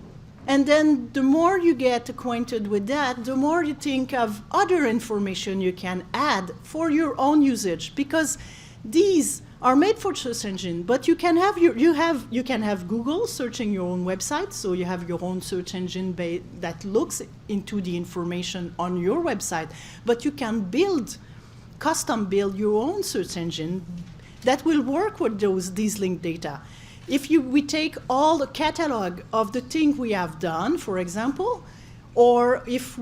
Speaker 2: and then the more you get acquainted with that, the more you think of other information you can add for your own usage, because these are made for search engine, but you can have you can have Google searching your own website, so you have your own search engine that looks into the information on your website, but you can custom build your own search engine that will work with these linked data. If we take all the catalog of the thing we have done, for example, or if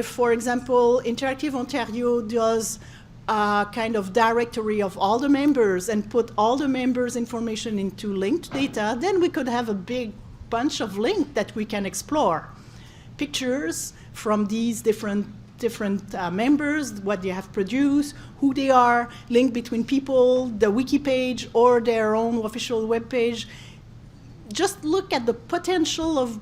Speaker 2: for example Interactive Ontario does a kind of directory of all the members and put all the members' information into linked data, then we could have a big bunch of links that we can explore. pictures from these different members, what they have produced, who they are, link between people, the wiki page, or their own official web page. Just look at the potential of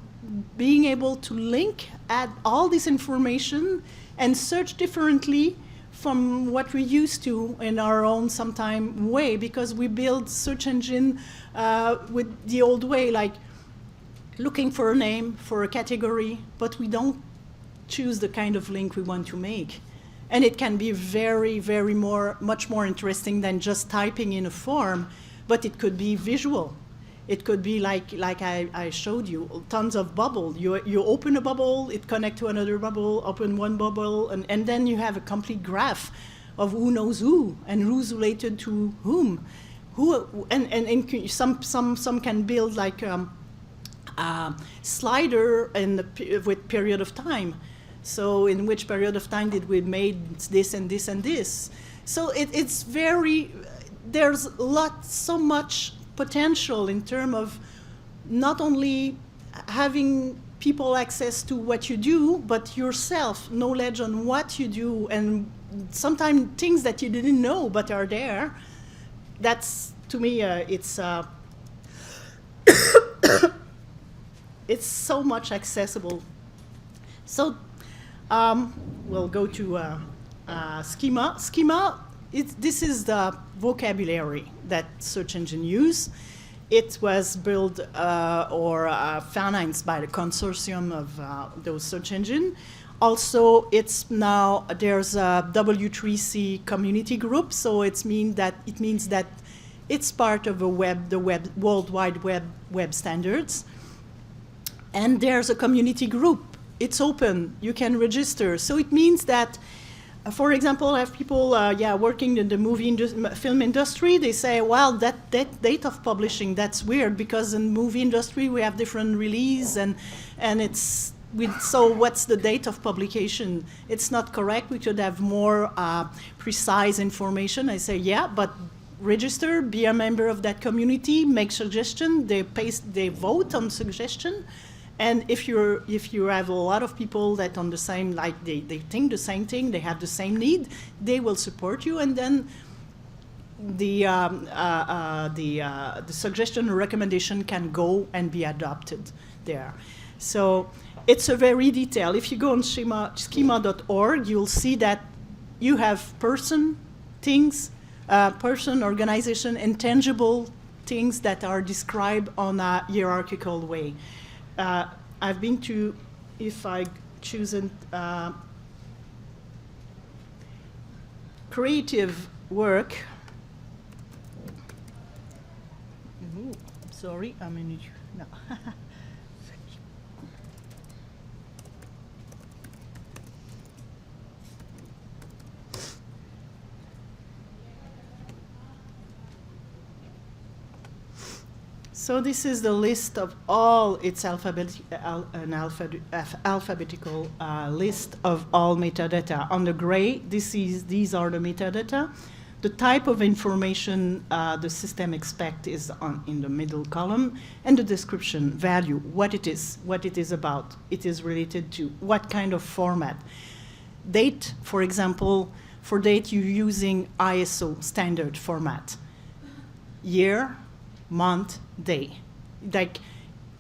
Speaker 2: being able to link at all this information and search differently from what we used to in our own sometime way, because we build search engine with the old way, like looking for a name, for a category, but we don't choose the kind of link we want to make. And it can be much more interesting than just typing in a form, but it could be visual. It could be like I showed you, tons of bubbles. You open a bubble, it connects to another bubble, open one bubble, and then you have a complete graph of who knows who and who's related to whom. And some can build like slider with period of time. So in which period of time did we made this and this and this? So it's there's so much potential in terms of not only having people access to what you do, but yourself, knowledge on what you do, and sometimes things that you didn't know but are there. That's, to me, it's so much accessible. So we'll go to Schema. Schema, this is the vocabulary that search engine use. It was built or financed by the consortium of those search engine. Also, it's now, there's a W3C community group, so it means that it's part of the World Wide Web standards. And there's a community group. It's open. You can register. So it means that, for example, I have people working in the film industry. They say, well, that date of publishing, that's weird, because in the movie industry we have different release, and it's so what's the date of publication? It's not correct. We should have more precise information. I say, yeah, but register, be a member of that community, make suggestion. They vote on suggestion. And if you have a lot of people that on the same, like they think the same thing, they have the same need, they will support you, and then the suggestion or recommendation can go and be adopted there. So it's a very detailed. If you go on schema.org, you'll see that you have person, things, person, organization, and tangible things that are described on a hierarchical way. I've been to, if I choose creative work. Ooh, sorry, I'm in, no. So this is the list of all its alphabetical list of all metadata. On the gray, these are the metadata. The type of information the system expects is in the middle column, and the description, value, what it is about, it is related to, what kind of format. Date, for example, for date you're using ISO standard format. Year, month, day. Like,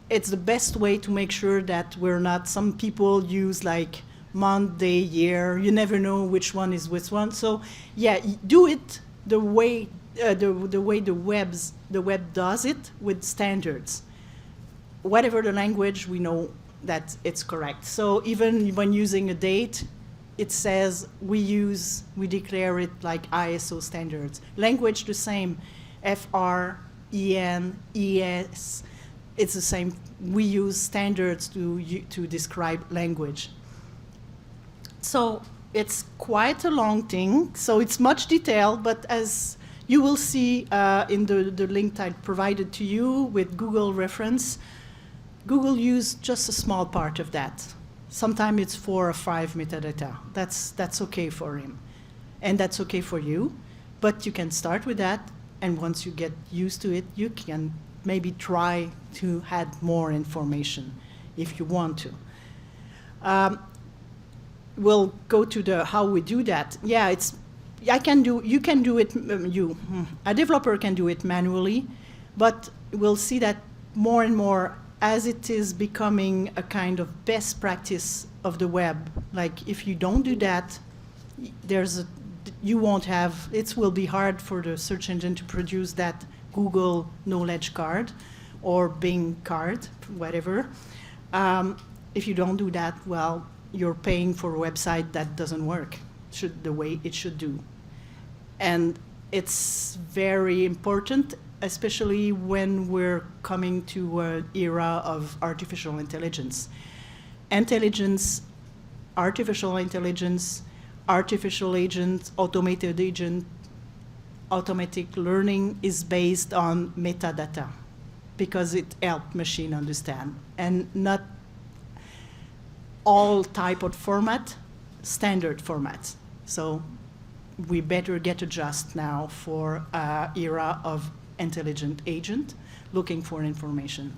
Speaker 2: it's the best way to make sure that we're not, some people use like month, day, year, you never know which one is which one. So yeah, do it the way the web does it, with standards. Whatever the language, we know that it's correct. So even when using a date, it says we declare it like ISO standards. Language, the same, FR, EN, ES, it's the same. We use standards to describe language. So it's quite a long thing, so it's much detail, but as you will see in the link I provided to you with Google reference, Google used just a small part of that. Sometimes it's 4 or 5 metadata. That's okay for him, and that's okay for you, but you can start with that. And once you get used to it, you can maybe try to add more information if you want to. We'll go to the how we do that. Yeah, you can do it, a developer can do it manually, but we'll see that more and more as it is becoming a kind of best practice of the web. Like if you don't do that, you won't have, it will be hard for the search engine to produce that Google knowledge card or Bing card, whatever. If you don't do that, well, you're paying for a website that doesn't work the way it should do. And it's very important, especially when we're coming to an era of artificial intelligence. Artificial intelligence, artificial agent, automated agent, automatic learning is based on metadata because it helps machine understand, and not all type of format, standard formats. So we better get adjust now for an era of intelligent agent looking for information.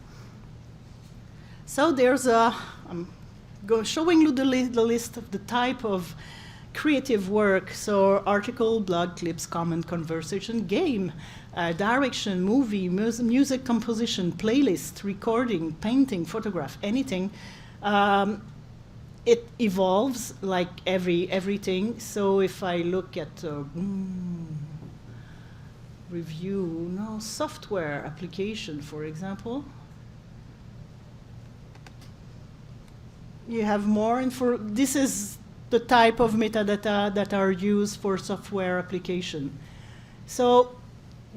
Speaker 2: So there's showing you the list of the type of creative work. So article, blog, clips, comment, conversation, game, direction, movie, music composition, playlist, recording, painting, photograph, anything. It evolves like everything. So if I look at software application, for example, you have more info. This is the type of metadata that are used for software application. So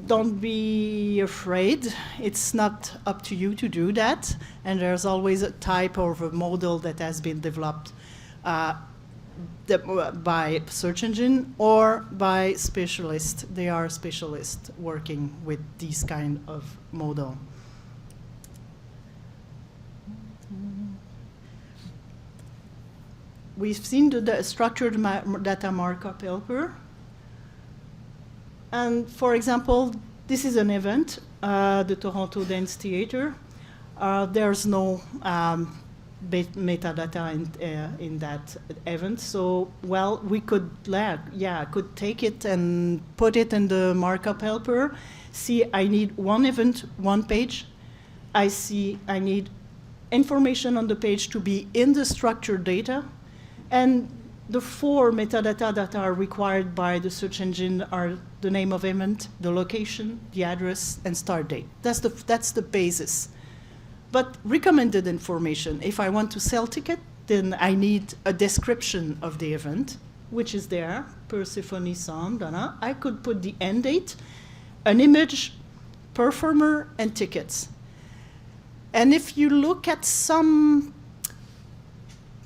Speaker 2: don't be afraid. It's not up to you to do that. And there's always a type of a model that has been developed by search engine or by specialists. They are specialists working with these kind of model. We've seen the structured data markup helper. And for example, this is an event, the Toronto Dance Theatre. There's no metadata in that event. So, well, we could, could take it and put it in the markup helper. See, I need one event, one page. I need information on the page to be in the structured data. And the 4 metadata that are required by the search engine are the name of event, the location, the address, and start date. That's the basis. But recommended information, if I want to sell ticket, then I need a description of the event, which is there, Persephone Sound, I could put the end date, an image, performer, and tickets. And if you look at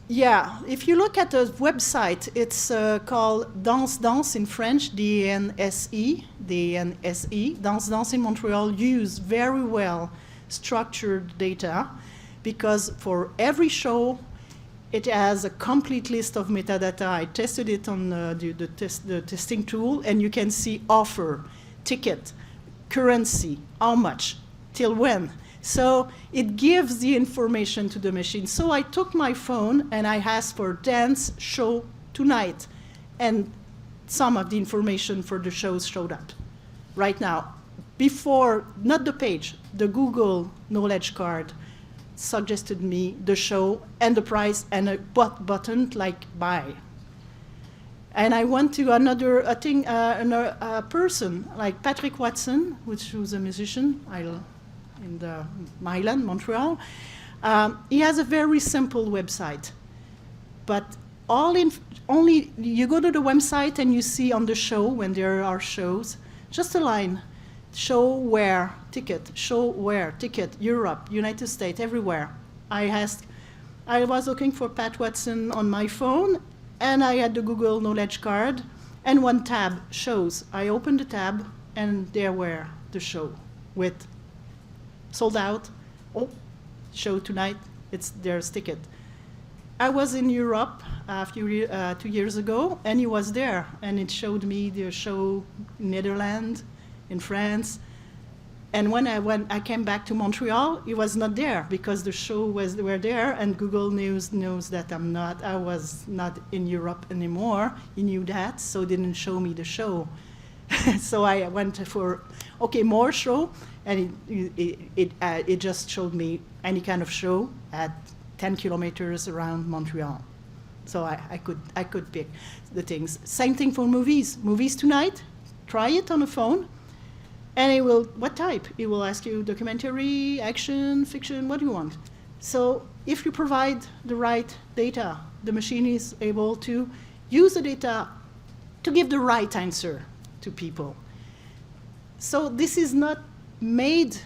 Speaker 2: if you look at a website, it's called Danse in French, D-A-N-S-E, Danse in Montreal use very well structured data because for every show, it has a complete list of metadata. I tested it on the testing tool, and you can see offer, ticket, currency, how much, till when. So it gives the information to the machine. So I took my phone and I asked for dance show tonight. And some of the information for the shows showed up right now. Before, not the page, the Google knowledge card suggested me the show and the price and a button like buy. And I went to another person like Patrick Watson, which was a musician, in the Milan, Montreal. He has a very simple website, but only you go to the website and you see on the show when there are shows, just a line, show where, ticket, Europe, United States, everywhere. I was looking for Pat Watson on my phone, and I had the Google knowledge card, and one tab, shows. I opened the tab, and there were the show with sold out, show tonight, there's ticket. I was in Europe 2 years ago, and he was there, and it showed me the show in Netherlands, in France. And when I came back to Montreal, it was not there because the show were there, and Google News knows that I was not in Europe anymore. He knew that, so didn't show me the show. So I went for, okay, more show, and it just showed me any kind of show at 10 kilometers around Montreal. So I could pick the things. Same thing for movies. Movies tonight, try it on a phone. And it will, what type? It will ask you documentary, action, fiction, what do you want? So if you provide the right data, the machine is able to use the data to give the right answer to people. So this is not made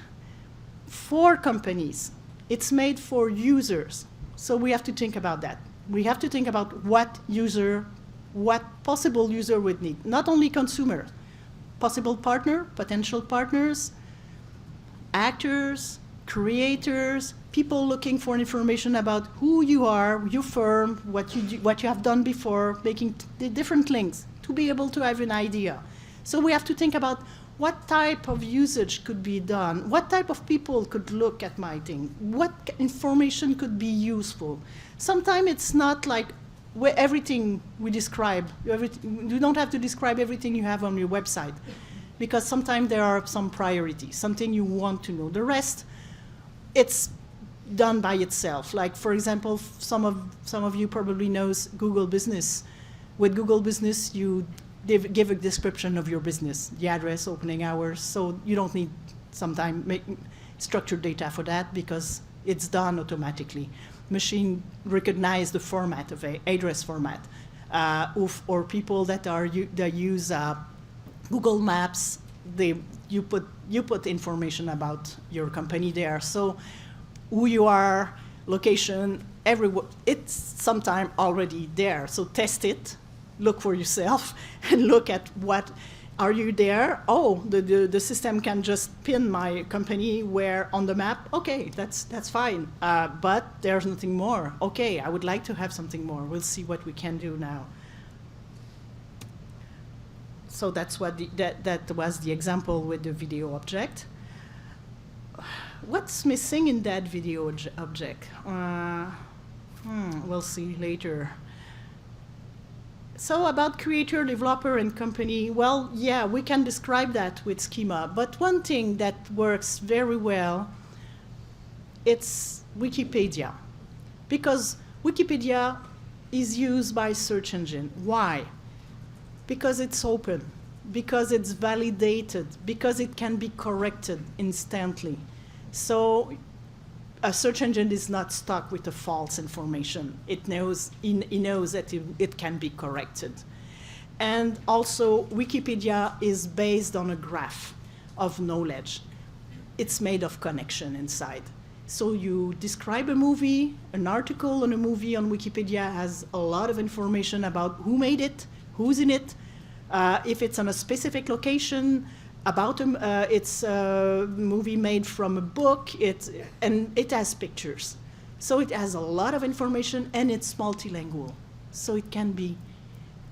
Speaker 2: for companies. It's made for users. So we have to think about that. We have to think about what possible user would need, not only consumers. Possible partner, potential partners, actors, creators, people looking for information about who you are, your firm, what you have done before, making the different links to be able to have an idea. So we have to think about what type of usage could be done, what type of people could look at my thing, what information could be useful. Sometimes it's not like everything we describe, you don't have to describe everything you have on your website, because sometimes there are some priorities, something you want to know. The rest, it's done by itself. Like, for example, some of you probably knows Google Business. With Google Business, you give a description of your business, the address, opening hours, so you don't need sometimes structured data for that because it's done automatically. Machine recognize the format of a address format, or people that use Google Maps. You put information about your company there. So who you are, location, it's sometime already there. So test it, look for yourself, and look at what. Are you there? Oh, the system can just pin my company where on the map. Okay, that's fine. But there's nothing more. Okay, I would like to have something more. We'll see what we can do now. So that's what that was the example with the video object. What's missing in that video object? We'll see later. So about creator, developer, and company, well, yeah, we can describe that with Schema. But one thing that works very well, it's Wikipedia. Because Wikipedia is used by search engine. Why? Because it's open, because it's validated, because it can be corrected instantly. So a search engine is not stuck with a false information. It knows that it can be corrected. And also, Wikipedia is based on a graph of knowledge. It's made of connection inside. So you describe a movie, an article on a movie on Wikipedia has a lot of information about who made it, who's in it, if it's on a specific location, about it's a movie made from a book, and it has pictures. So it has a lot of information, and it's multilingual. So it can be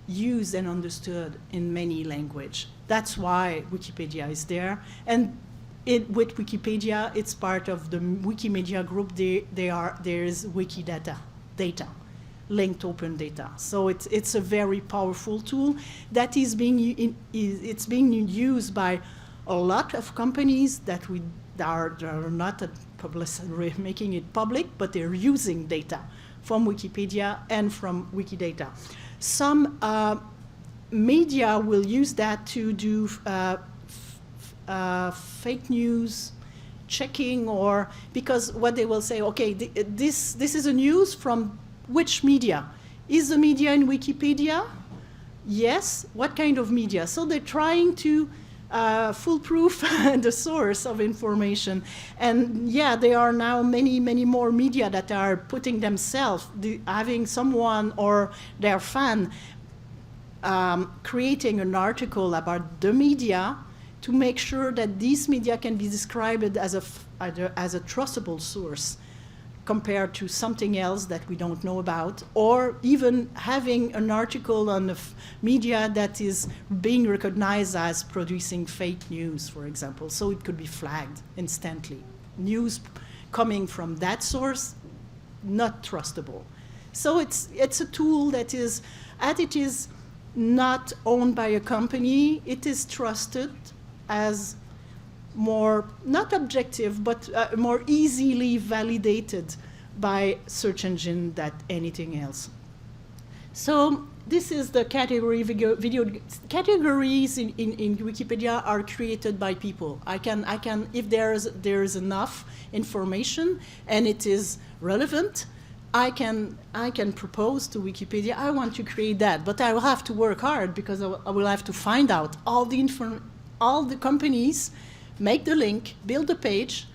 Speaker 2: used and understood in many languages. That's why Wikipedia is there. And with Wikipedia, it's part of the Wikimedia group. There is Wikidata, data, linked open data. So it's a very powerful tool that is being used by a lot of companies that are not making it public, but they're using data from Wikipedia and from Wikidata. Some media will use that to do fake news checking, or because what they will say, okay, this is a news from which media? Is the media in Wikipedia? Yes. What kind of media? So they're trying to foolproof the source of information. And yeah, there are now many, many more media that are putting themselves, having someone or their fan creating an article about the media to make sure that these media can be described as a trustable source. compared to something else that we don't know about, or even having an article on the media that is being recognized as producing fake news, for example. So it could be flagged instantly. News coming from that source, not trustable. So it's a tool that is, as it is not owned by a company, it is trusted as more, not objective, but more easily validated by search engine than anything else. So this is the category video categories in Wikipedia are created by people. I can if there's enough information and it is relevant, I can propose to Wikipedia, I want to create that, but I will have to work hard because I will have to find out all the companies, make the link, build the page,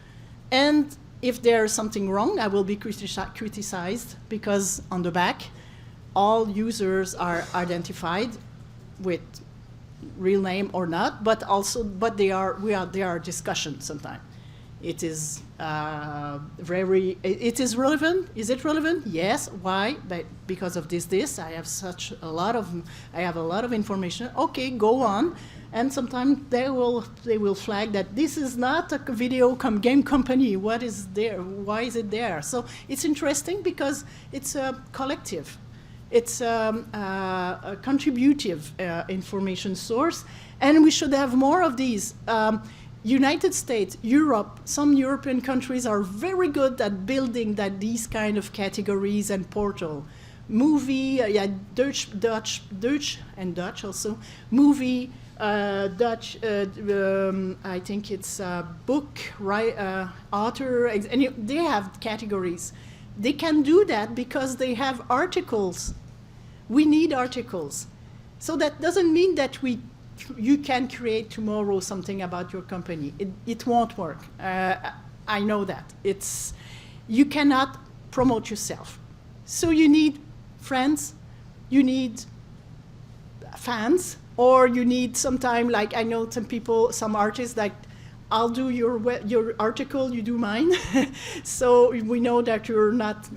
Speaker 2: and if there's something wrong, I will be criticized because on the back, all users are identified with real name or not, but they are discussion sometimes. It is it is relevant. Is it relevant? Yes. Why? Because of this. I have a lot of information. Okay, go on. And sometimes they will flag that this is not a video game company. What is there? Why is it there? So it's interesting because it's a collective. It's a contributive information source, and we should have more of these. United States, Europe, some European countries are very good at building these kind of categories and portal. Movie, Dutch and Dutch also. Movie, Dutch, I think it's book, author, and they have categories. They can do that because they have articles. We need articles. So that doesn't mean that you can create tomorrow something about your company. It won't work. I know that. You cannot promote yourself. So you need friends, you need fans, or you need sometime, like I know some artists, like I'll do your article, you do mine. So we know that you're not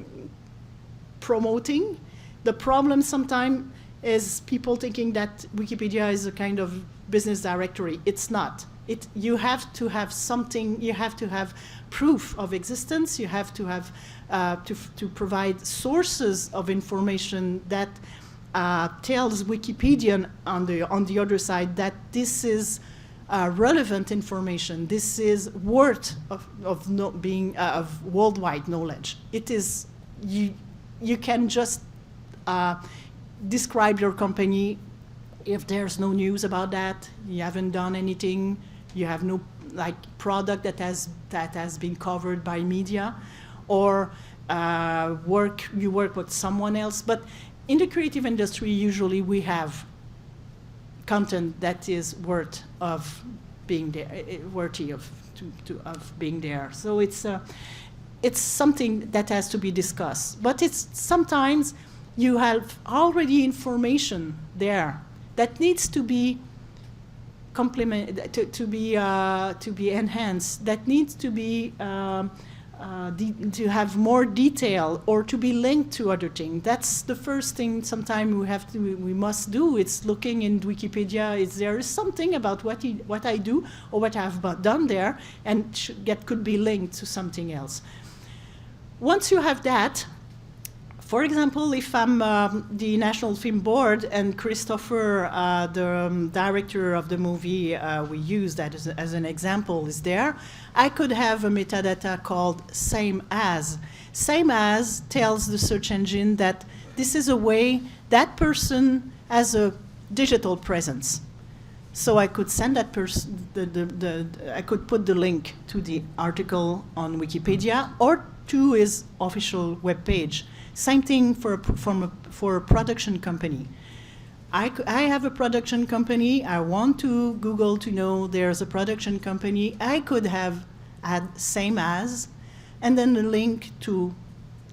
Speaker 2: promoting. The problem sometimes is people thinking that Wikipedia is a kind of business directory. It's not. You have to have something. You have to have proof of existence. You have to have to provide sources of information that tells Wikipedia on the other side that this is relevant information. This is worth of worldwide knowledge. It is you can just describe your company. If there's no news about that, you haven't done anything, you have no product that has been covered by media, or you work with someone else. But in the creative industry, usually we have content that is worthy of being there. So it's something that has to be discussed. But it's sometimes you have already information there that needs to be to be enhanced, that needs to be to have more detail or to be linked to other things. That's the first thing sometimes we must do. It's looking in Wikipedia, is there something about what I do or what I've done there, and that could be linked to something else. Once you have that, for example, if I'm the National Film Board and Christopher, the director of the movie we use that as an example, is there, I could have a metadata called same as. Same as tells the search engine that this is a way that person has a digital presence. So I could send that person, I could put the link to the article on Wikipedia or to his official webpage. Same thing for a production company. I have a production company. I want to Google to know there's a production company. I could have add same as, and then the link to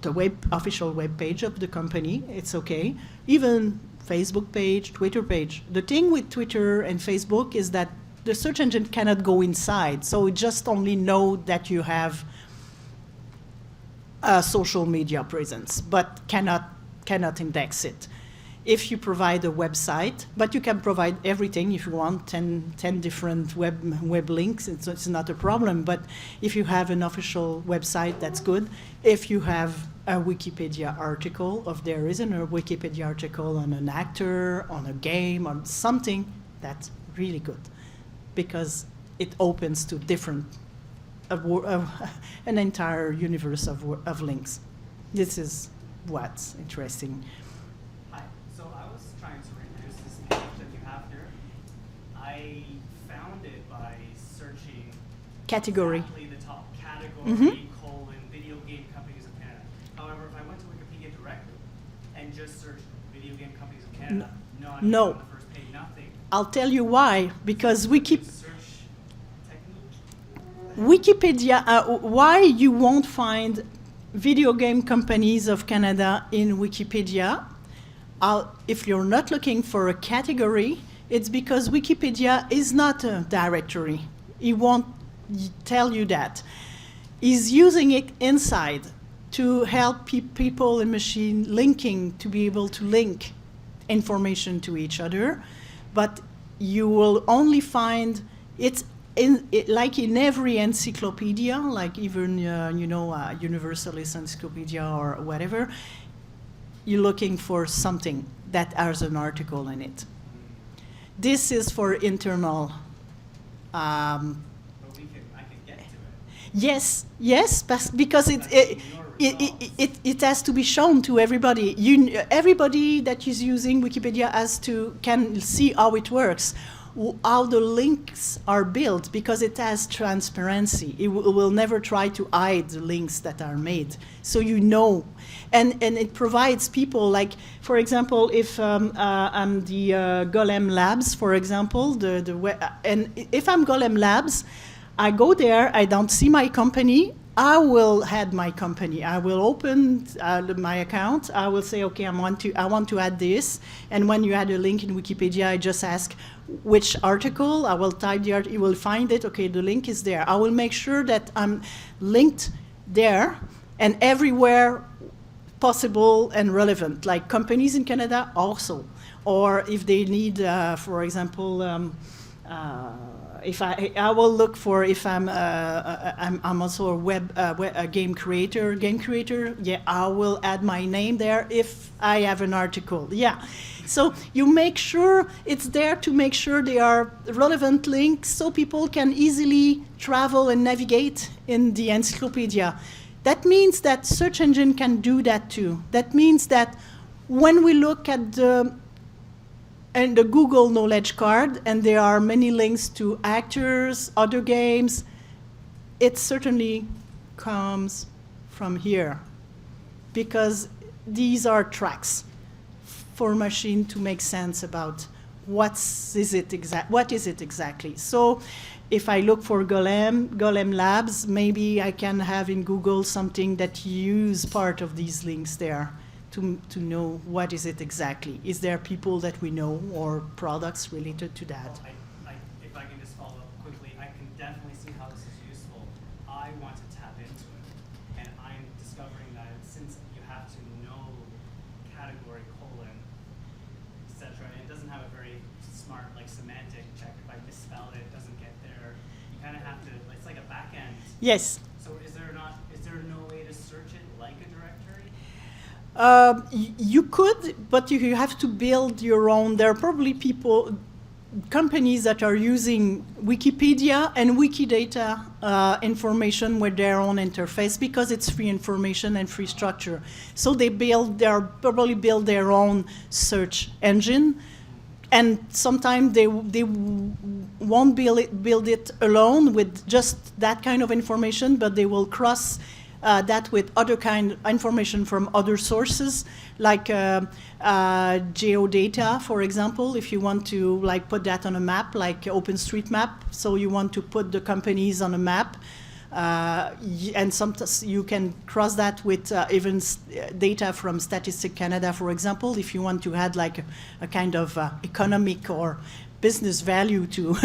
Speaker 2: the official web page of the company. It's okay. Even Facebook page, Twitter page. The thing with Twitter and Facebook is that the search engine cannot go inside. So it just only know that you have social media presence, but cannot index it. If you provide a website, but you can provide everything if you want, 10 different web links, it's not a problem. But if you have an official website, that's good. If you have a Wikipedia article, if there isn't a Wikipedia article on an actor, on a game, on something, that's really good, because it opens to different, an entire universe of links. This is what's interesting.
Speaker 5: Hi. So I was trying to reproduce this page that you have here. I found it by searching
Speaker 2: Category.
Speaker 5: exactly the top category,
Speaker 2: Mhm.
Speaker 5: colon, video game companies of Canada. However, if I went to Wikipedia directly and just searched video game companies of Canada,
Speaker 2: No.
Speaker 5: on the first page, nothing.
Speaker 2: I'll tell you why, because
Speaker 5: Search technique.
Speaker 2: Wikipedia, why you won't find video game companies of Canada in Wikipedia, if you're not looking for a category, it's because Wikipedia is not a directory. It won't tell you that. He's using it inside to help people and machine linking, to be able to link information to each other, but you will only find it's like in every encyclopedia, like even Universalist Encyclopedia or whatever. You're looking for something that has an article in it. This is for internal.
Speaker 5: But I can get to it.
Speaker 2: Yes, because it has to be shown to everybody. Everybody that is using Wikipedia can see how it works, how the links are built, because it has transparency. It will never try to hide the links that are made, so you know. And it provides people, like, for example, if I'm the Golem Labs, for example, and if I'm Golem Labs, I go there, I don't see my company, I will add my company. I will open my account. I will say, okay, I want to add this. And when you add a link in Wikipedia, I just ask which article. I will type the article. You will find it. Okay, the link is there. I will make sure that I'm linked there and everywhere possible and relevant, like companies in Canada also. Or if they need, for example, if I will look for, if I'm also a game creator. Yeah, I will add my name there if I have an article. Yeah, so you make sure it's there to make sure they are relevant links, so people can easily travel and navigate in the encyclopedia. That means that search engine can do that too. That means that when we look at the Google knowledge card, and there are many links to actors, other games, it certainly comes from here, because these are tracks for machine to make sense about what is it exactly. So if I look for Golem Labs, maybe I can have in Google something that use part of these links there. To know what is it exactly. Is there people that we know or products related to that?
Speaker 5: Well, if I can just follow up quickly, I can definitely see how this is useful. I want to tap into it, and I'm discovering that since you have to know category, colon, etc., and it doesn't have a very smart semantic check. If I misspelled it, it doesn't get there. You kind of have to. It's like a back end.
Speaker 2: Yes.
Speaker 5: So is there no way to search it like a directory?
Speaker 2: You could, but you have to build your own. There are probably companies that are using Wikipedia and Wikidata information with their own interface, because it's free information and free structure. So they probably build their own search engine, and sometimes they won't build it alone with just that kind of information, but they will cross that with other kind of information from other sources, like geodata, for example. If you want to put that on a map, like OpenStreetMap, so you want to put the companies on a map, and sometimes you can cross that with even data from Statistics Canada, for example, if you want to add a kind of economic or business value to,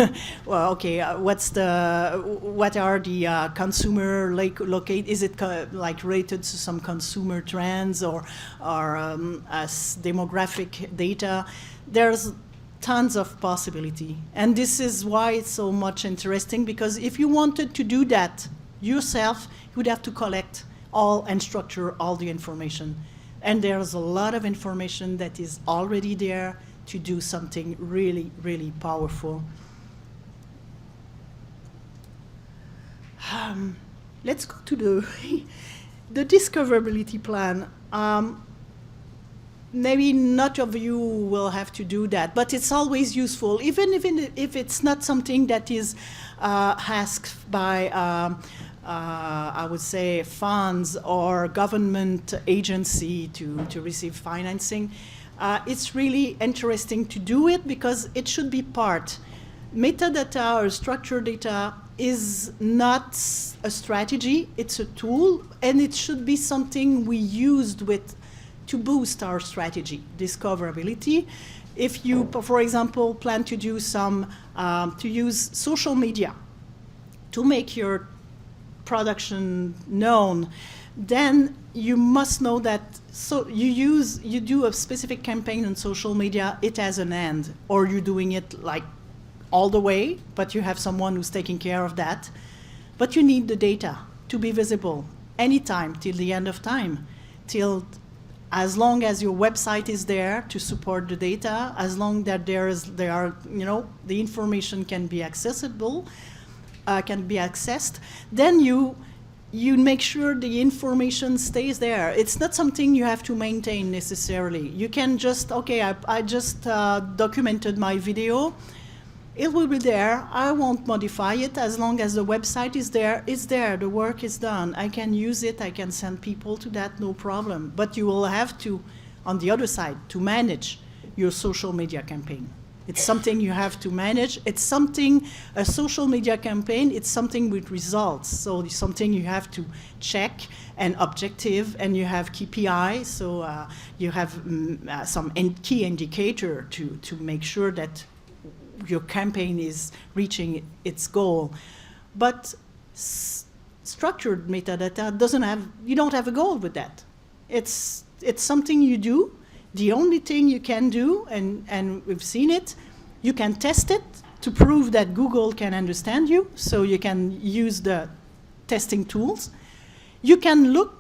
Speaker 2: well, okay, what are the consumer locate? Is it like related to some consumer trends or as demographic data? There's tons of possibility, and this is why it's so much interesting, because if you wanted to do that yourself, you would have to collect all and structure all the information. And there's a lot of information that is already there to do something really, really powerful. Let's go to the discoverability plan. Maybe not of you will have to do that, but it's always useful, even if it's not something that is asked by, I would say, funds or government agency to receive financing. It's really interesting to do it because it should be part. Metadata or structured data is not a strategy, it's a tool, and it should be something we used with to boost our strategy, discoverability. If you, for example, plan to do to use social media to make your production known, then you must know that you do a specific campaign on social media, it has an end, or you're doing it like all the way, but you have someone who's taking care of that. But you need the data to be visible anytime till the end of time, as long as your website is there to support the data, as long that the information can be accessible, can be accessed, then you make sure the information stays there. It's not something you have to maintain necessarily. You can just, okay, I just documented my video. It will be there. I won't modify it. As long as the website is there, it's there. The work is done. I can use it. I can send people to that, no problem. But you will have to, on the other side, to manage your social media campaign. It's something you have to manage. It's something, a social media campaign, it's something with results. So it's something you have to check and objective, and you have KPI. So you have some key indicator to make sure that your campaign is reaching its goal. But structured metadata you don't have a goal with that. It's something you do. The only thing you can do, and we've seen it, you can test it to prove that Google can understand you, so you can use the testing tools. You can look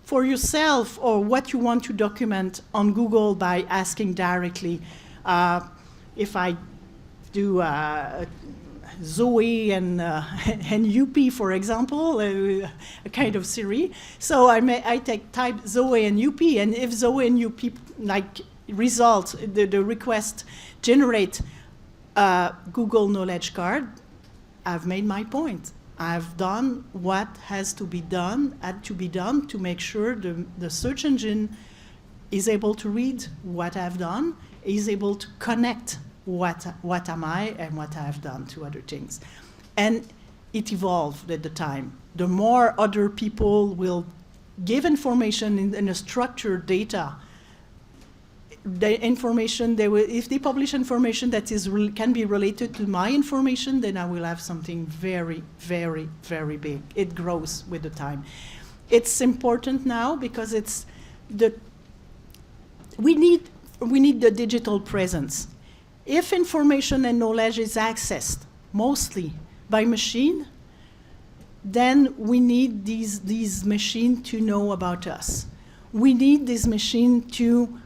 Speaker 2: for yourself or what you want to document on Google by asking directly. If I do Zoe and UP, for example, a kind of Siri. So I type Zoe and UP, and if Zoe and UP result, the request generate Google Knowledge Card, I've made my point. I've done what had to be done to make sure the search engine is able to read what I've done, is able to connect what am I and what I have done to other things. And it evolved at the time. The more other people will give information in a structured data, the information if they publish information that can be related to my information, then I will have something very, very, very big. It grows with the time. It's important now because we need the digital presence. If information and knowledge is accessed mostly by machine, then we need these machines to know about us. We need this machine to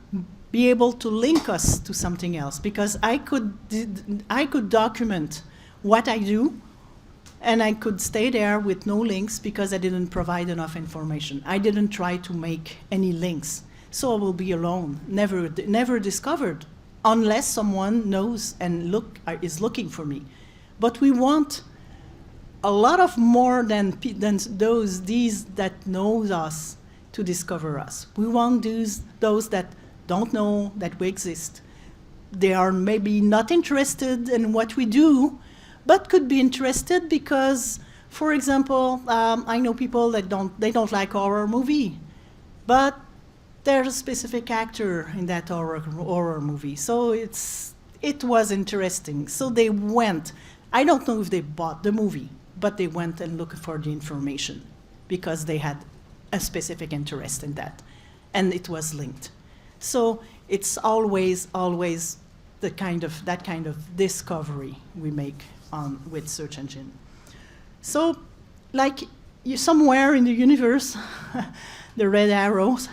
Speaker 2: be able to link us to something else, because I could document what I do, and I could stay there with no links because I didn't provide enough information. I didn't try to make any links. So I will be alone, never discovered, unless someone knows and is looking for me. But we want a lot of more than these that knows us to discover us. We want those that don't know that we exist. They are maybe not interested in what we do, but could be interested because, for example, I know people that don't like horror movie, but there's a specific actor in that horror movie. So it was interesting. So they went. I don't know if they bought the movie, but they went and looked for the information because they had a specific interest in that, and it was linked. So it's always that kind of discovery we make with search engine. So, like you somewhere in the universe, the red arrows,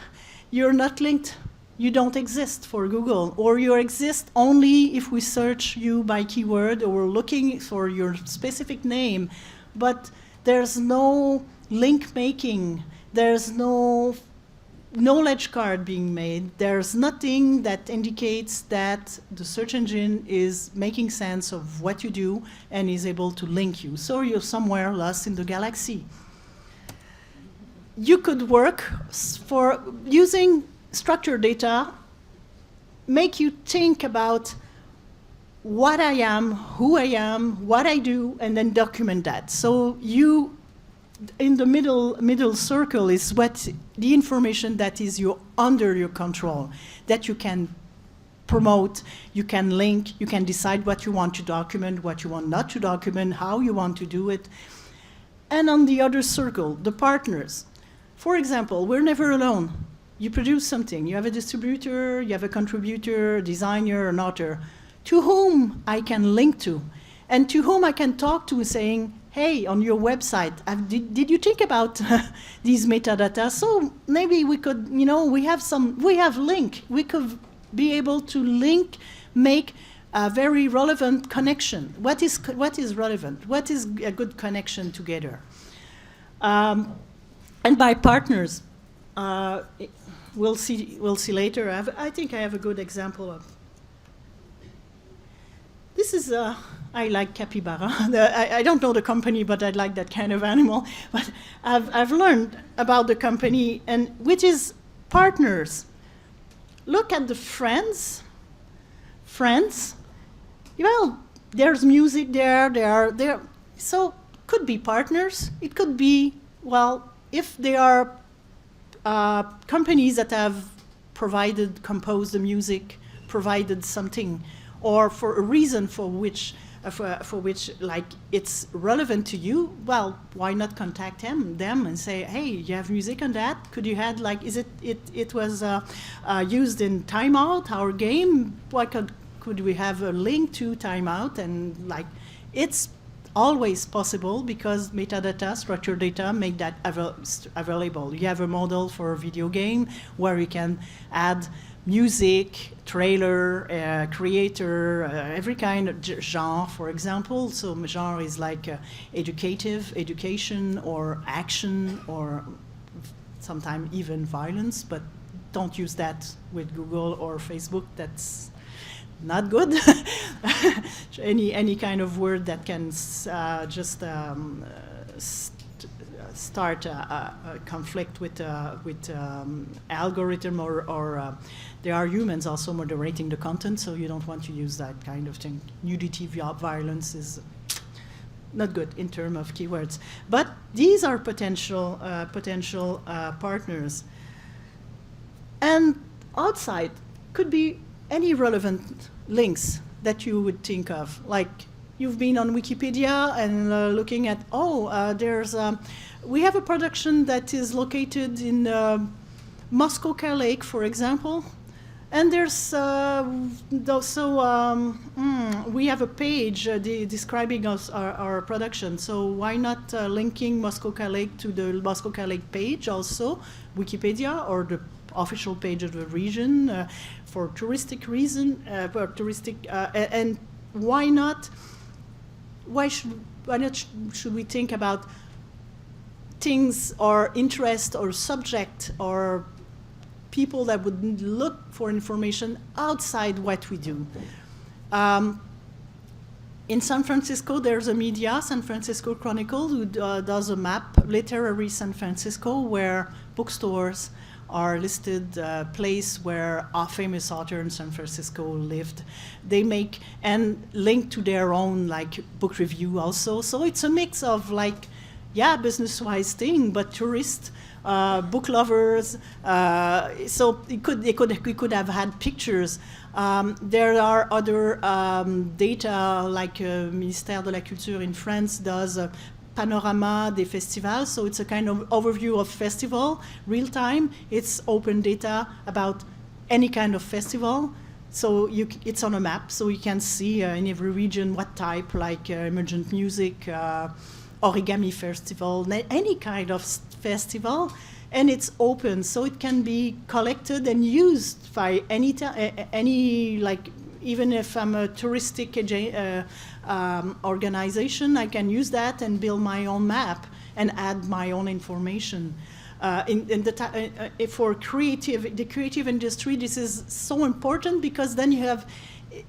Speaker 2: you're not linked. You don't exist for Google, or you exist only if we search you by keyword or we're looking for your specific name, but there's no link making, there's no knowledge card being made, there's nothing that indicates that the search engine is making sense of what you do and is able to link you. So you're somewhere lost in the galaxy. You could work for using structured data, make you think about what I am, who I am, what I do, and then document that. So you, in the middle circle is what the information that is under your control, that you can promote, you can link, you can decide what you want to document, what you want not to document, how you want to do it. And on the other circle, the partners. For example, we're never alone. You produce something, you have a distributor, you have a contributor, a designer, an author, to whom I can link to, and to whom I can talk to saying, hey, on your website, did you think about these metadata? So maybe we could, we have link. We could be able to link, make a very relevant connection. What is relevant? What is a good connection together? And by partners, we'll see later. I think I have a good example of. This is, I like capybara. I don't know the company, but I like that kind of animal. But I've learned about the company, and which is partners. Look at the friends. Friends. Well, there's music there. So could be partners. It could be, well, if they are companies that have composed the music, provided something, or for a reason for which like it's relevant to you, well, why not contact them and say, hey, you have music on that? Could you add, like, it was used in Timeout, our game? Why could we have a link to Timeout? And like, it's always possible because metadata, structured data, make that available. You have a model for a video game where you can add music, trailer, creator, every kind of genre, for example. So genre is like education or action or sometimes even violence, but don't use that with Google or Facebook. That's not good. Any kind of word that can just start a conflict with algorithm or there are humans also moderating the content, so you don't want to use that kind of thing. Nudity, violence is not good in terms of keywords. But these are potential partners. And outside could be any relevant links that you would think of. Like you've been on Wikipedia and looking at, we have a production that is located in Muskoka Lake, for example. And there's we have a page describing our production. So why not linking Muskoka Lake to the Muskoka Lake page also, Wikipedia, or the official page of the region for touristic reason, and why not? Why not should we think about things or interest or subject or people that would look for information outside what we do? In San Francisco, there's a media, San Francisco Chronicle, who does a map, Literary San Francisco, where bookstores are listed, place where a famous author in San Francisco lived. They make and link to their own like book review also. So it's a mix of like business-wise thing, but tourists, book lovers. So it could have had pictures. There are other data, like Ministère de la Culture in France does panorama des festivals, so it's a kind of overview of festival, real time. It's open data about any kind of festival. So it's on a map, so you can see in every region what type, like emergent music, origami festival, any kind of festival, and it's open, so it can be collected and used by any like, even if I'm a touristic organization, I can use that and build my own map and add my own information. For the creative industry, this is so important, because then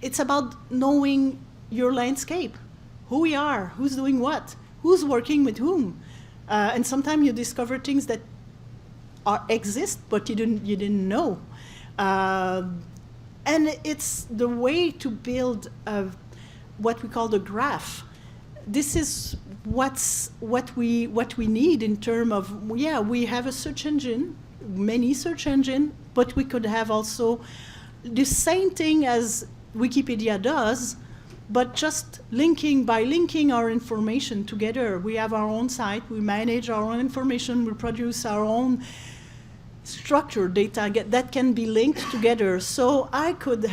Speaker 2: it's about knowing your landscape, who we are, who's doing what, who's working with whom, and sometimes you discover things that exist but you didn't know, and it's the way to build what we call the graph. This is what we need in terms of, we have a search engine, many search engine, but we could have also the same thing as Wikipedia does, but just by linking our information together. We have our own site, we manage our own information, we produce our own structured data that can be linked together. So I could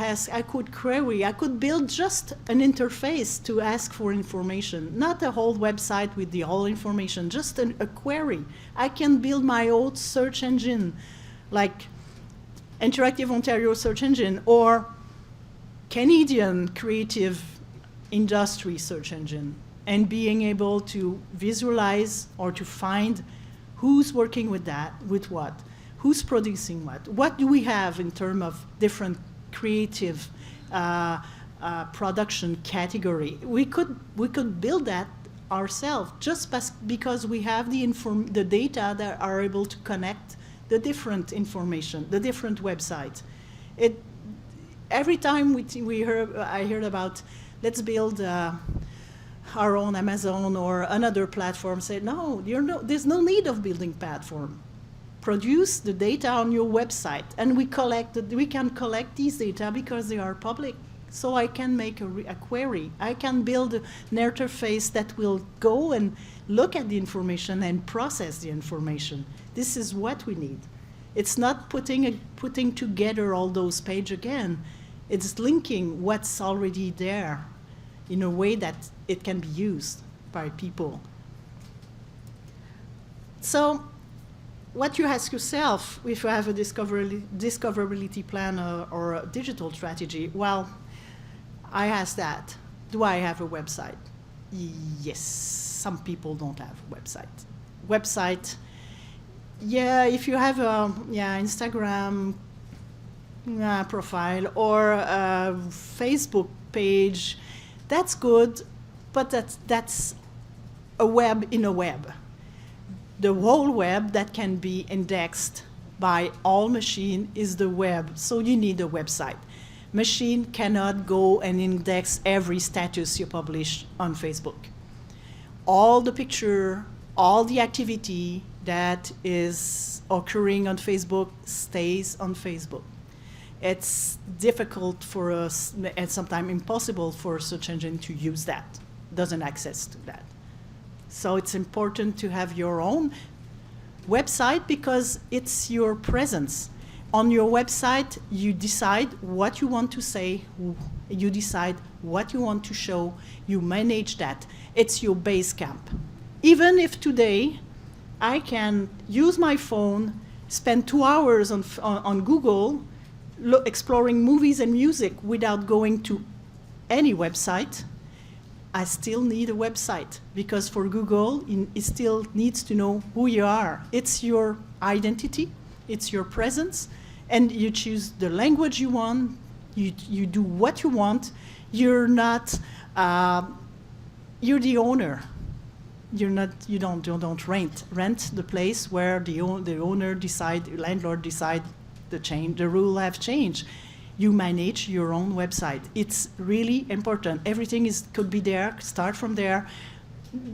Speaker 2: query, I could build just an interface to ask for information, not a whole website with the whole information, just a query. I can build my own search engine, like Interactive Ontario search engine, or Canadian creative industry search engine, and being able to visualize or to find who's working with that, with what, who's producing what do we have in terms of different creative production category. We could build that ourselves, just because we have the data that are able to connect the different information, the different websites. Every time I heard about, let's build our own Amazon or another platform, say, no, there's no need of building platform. Produce the data on your website, and we can collect these data because they are public. So I can make a query. I can build an interface that will go and look at the information and process the information. This is what we need. It's not putting together all those pages again. It's linking what's already there in a way that it can be used by people. So what you ask yourself if you have a discoverability plan or a digital strategy, well, I ask that. Do I have a website? Yes, some people don't have a website. Yeah, if you have a Instagram profile or a Facebook page, that's good, but that's a web in a web. The whole web that can be indexed by all machine is the web, so you need a website. Machine cannot go and index every status you publish on Facebook. All the picture, all the activity that is occurring on Facebook stays on Facebook. It's difficult for us, and sometimes impossible for a search engine to use that, doesn't access to that. So it's important to have your own website because it's your presence. On your website, you decide what you want to say, you decide what you want to show, you manage that. It's your base camp. Even if today I can use my phone, spend 2 hours on Google exploring movies and music without going to any website, I still need a website because for Google, it still needs to know who you are. It's your identity, it's your presence, and you choose the language you want, you do what you want. You're not, you're the owner. You don't rent the place where the owner landlord decide the rule have changed. You manage your own website. It's really important. Everything could be there, start from there.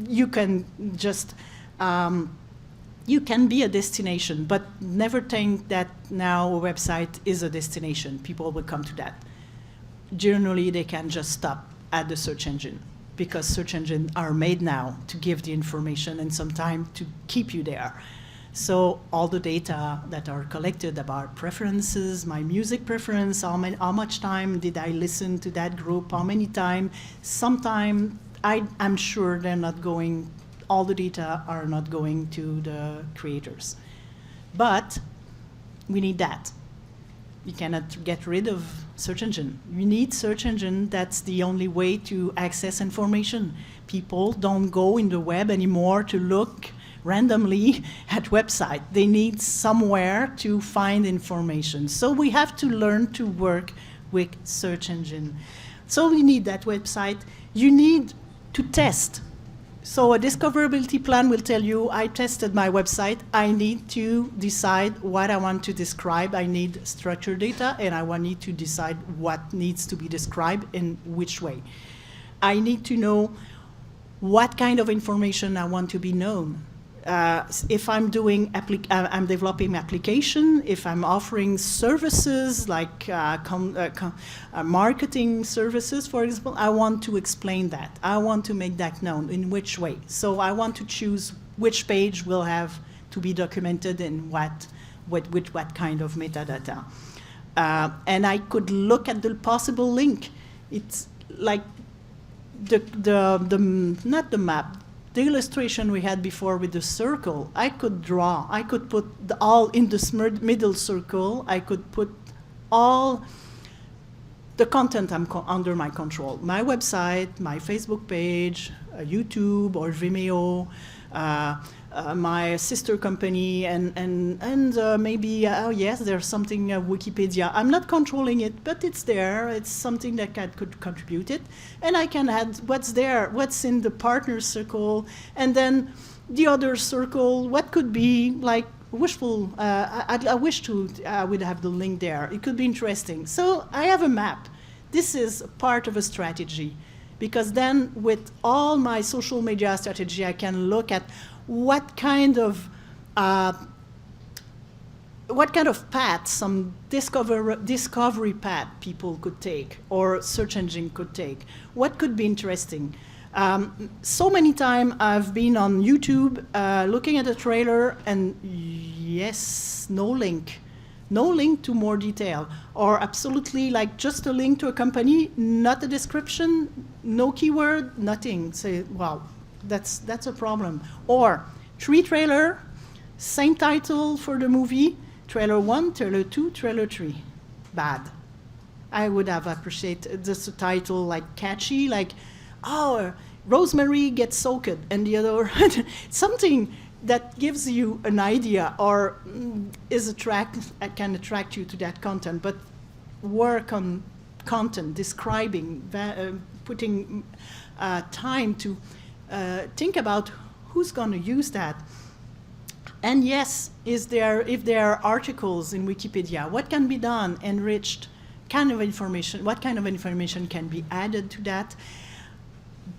Speaker 2: You can just You can be a destination, but never think that now a website is a destination. People will come to that. Generally, they can just stop at the search engine, because search engines are made now to give the information and sometimes to keep you there. So all the data that are collected about preferences, my music preference, how much time did I listen to that group, how many times, sometime I'm sure they're not going, all the data are not going to the creators. But we need that. You cannot get rid of search engine. You need search engine. That's the only way to access information. People don't go in the web anymore to look randomly at website. They need somewhere to find information. So we have to learn to work with search engine. So we need that website. You need to test. So a discoverability plan will tell you, I tested my website, I need to decide what I want to describe. I need structured data, and I need to decide what needs to be described in which way. I need to know what kind of information I want to be known. If I'm doing, I'm developing application, if I'm offering services like marketing services, for example, I want to explain that. I want to make that known in which way. So I want to choose which page will have to be documented and with what kind of metadata. And I could look at the possible link. It's like not the map, the illustration we had before with the circle. I could draw, I could put all in this middle circle, I could put all the content under my control. My website, my Facebook page, YouTube or Vimeo, my sister company, and maybe, oh yes, there's something, Wikipedia. I'm not controlling it, but it's there. It's something that could contribute it. And I can add what's there, what's in the partner circle, and then the other circle, what could be like wishful, I wish I would have the link there. It could be interesting. So I have a map. This is part of a strategy, because then with all my social media strategy, I can look at what kind of path, some discovery path people could take or search engine could take. What could be interesting? So many times I've been on YouTube looking at a trailer and yes, no link to more detail, or absolutely like just a link to a company, not a description, no keyword, nothing. Say, wow, that's a problem. Or 3 trailer, same title for the movie, trailer 1, trailer 2, trailer 3, bad. I would have appreciated this title like catchy, like, oh, Rosemary gets soaked, and the other, something that gives you an idea or can attract you to that content, but work on content, describing, putting time to think about who's going to use that. And yes, if there are articles in Wikipedia, what can be done, enriched kind of information, what kind of information can be added to that?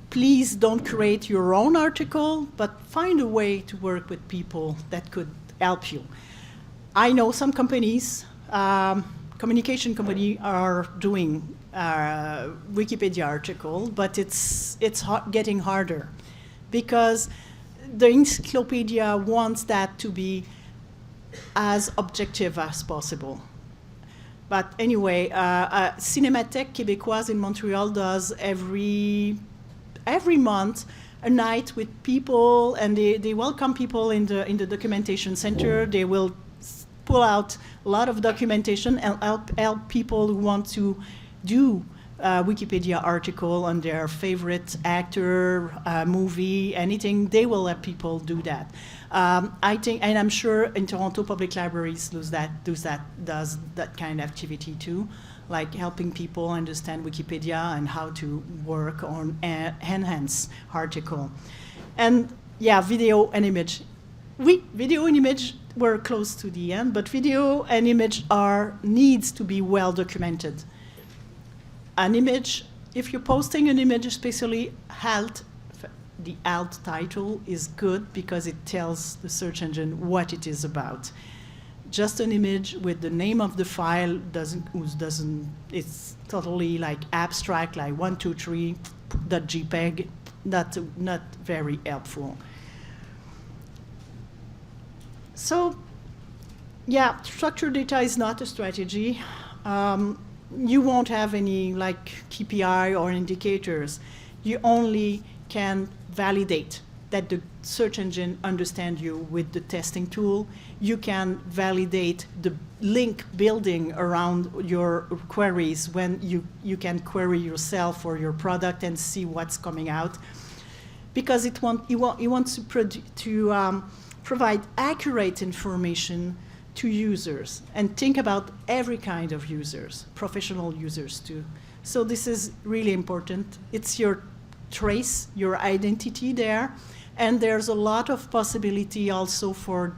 Speaker 2: Please don't create your own article, but find a way to work with people that could help you. I know some companies, communication company are doing Wikipedia article, but it's getting harder because the encyclopedia wants that to be as objective as possible. But anyway, Cinémathèque Québécoise in Montreal does every month a night with people, and they welcome people in the documentation center. They will pull out a lot of documentation and help people who want to do Wikipedia article on their favorite actor, movie, anything. They will let people do that. I think, and I'm sure in Toronto Public Libraries does that kind of activity too, like helping people understand Wikipedia and how to work on enhance article. And yeah, video and image. Video and image were close to the end, but video and image needs to be well documented. An image, if you're posting an image, especially health, the alt title is good because it tells the search engine what it is about. Just an image with the name of the file it's totally like abstract, like 123.jpg, not very helpful. So, yeah, structured data is not a strategy. You won't have any like KPI or indicators. You only can validate that the search engine understands you with the testing tool. You can validate the link building around your queries when you can query yourself or your product and see what's coming out. Because you want to provide accurate information to users, and think about every kind of users, professional users too. So this is really important. It's your trace, your identity there, and there's a lot of possibility also for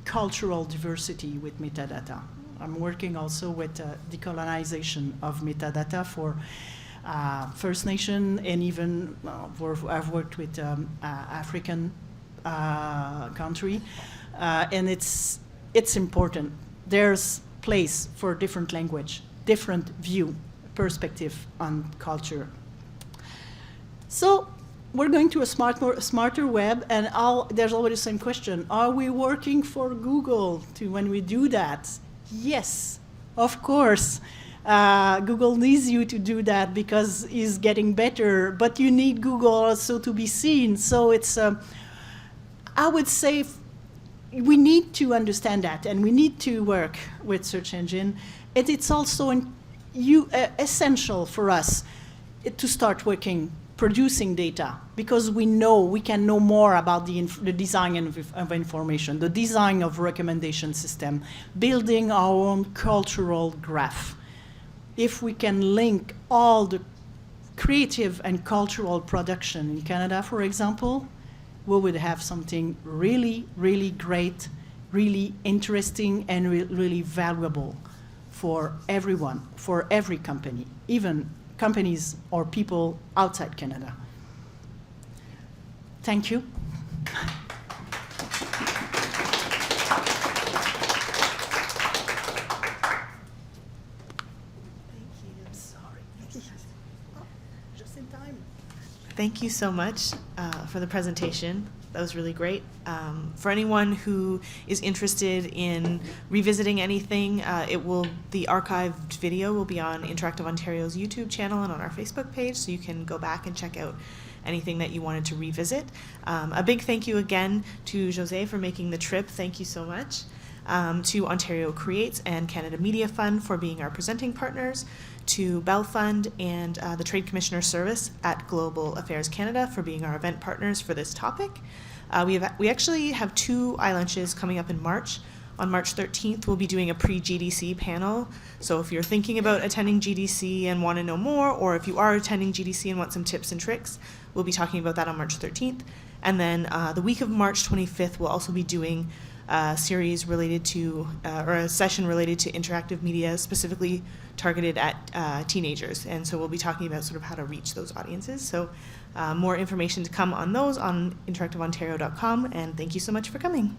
Speaker 2: cultural diversity with metadata. I'm working also with decolonization of metadata for First Nation, and even I've worked with African country, and it's important. There's place for different language, different view, perspective on culture. So we're going to a smarter web, and there's always the same question. Are we working for Google when we do that? Yes, of course. Google needs you to do that because it's getting better, but you need Google also to be seen. So it's, I would say, we need to understand that, and we need to work with search engine. And it's also essential for us to start producing data, because we can know more about the design of information, the design of recommendation system, building our own cultural graph. If we can link all the creative and cultural production in Canada, for example, we would have something really, really great, really interesting, and really valuable for everyone, for every company, even companies or people outside Canada. Thank you.
Speaker 1: Thank you so much for the presentation. That was really great. For anyone who is interested in revisiting anything, the archived video will be on Interactive Ontario's YouTube channel and on our Facebook page, so you can go back and check out anything that you wanted to revisit. A big thank you again to Jose for making the trip. Thank you so much. To Ontario Creates and Canada Media Fund for being our presenting partners, to Bell Fund and the Trade Commissioner Service at Global Affairs Canada for being our event partners for this topic. We actually have 2 iLunches coming up in March. On March 13th, we'll be doing a pre-GDC panel. So if you're thinking about attending GDC and want to know more, or if you are attending GDC and want some tips and tricks, we'll be talking about that on March 13th. And then the week of March 25th, we'll also be doing a series related to, or a session related to interactive media, specifically targeted at teenagers. And so we'll be talking about sort of how to reach those audiences. So more information to come on those on interactiveontario.com, and thank you so much for coming.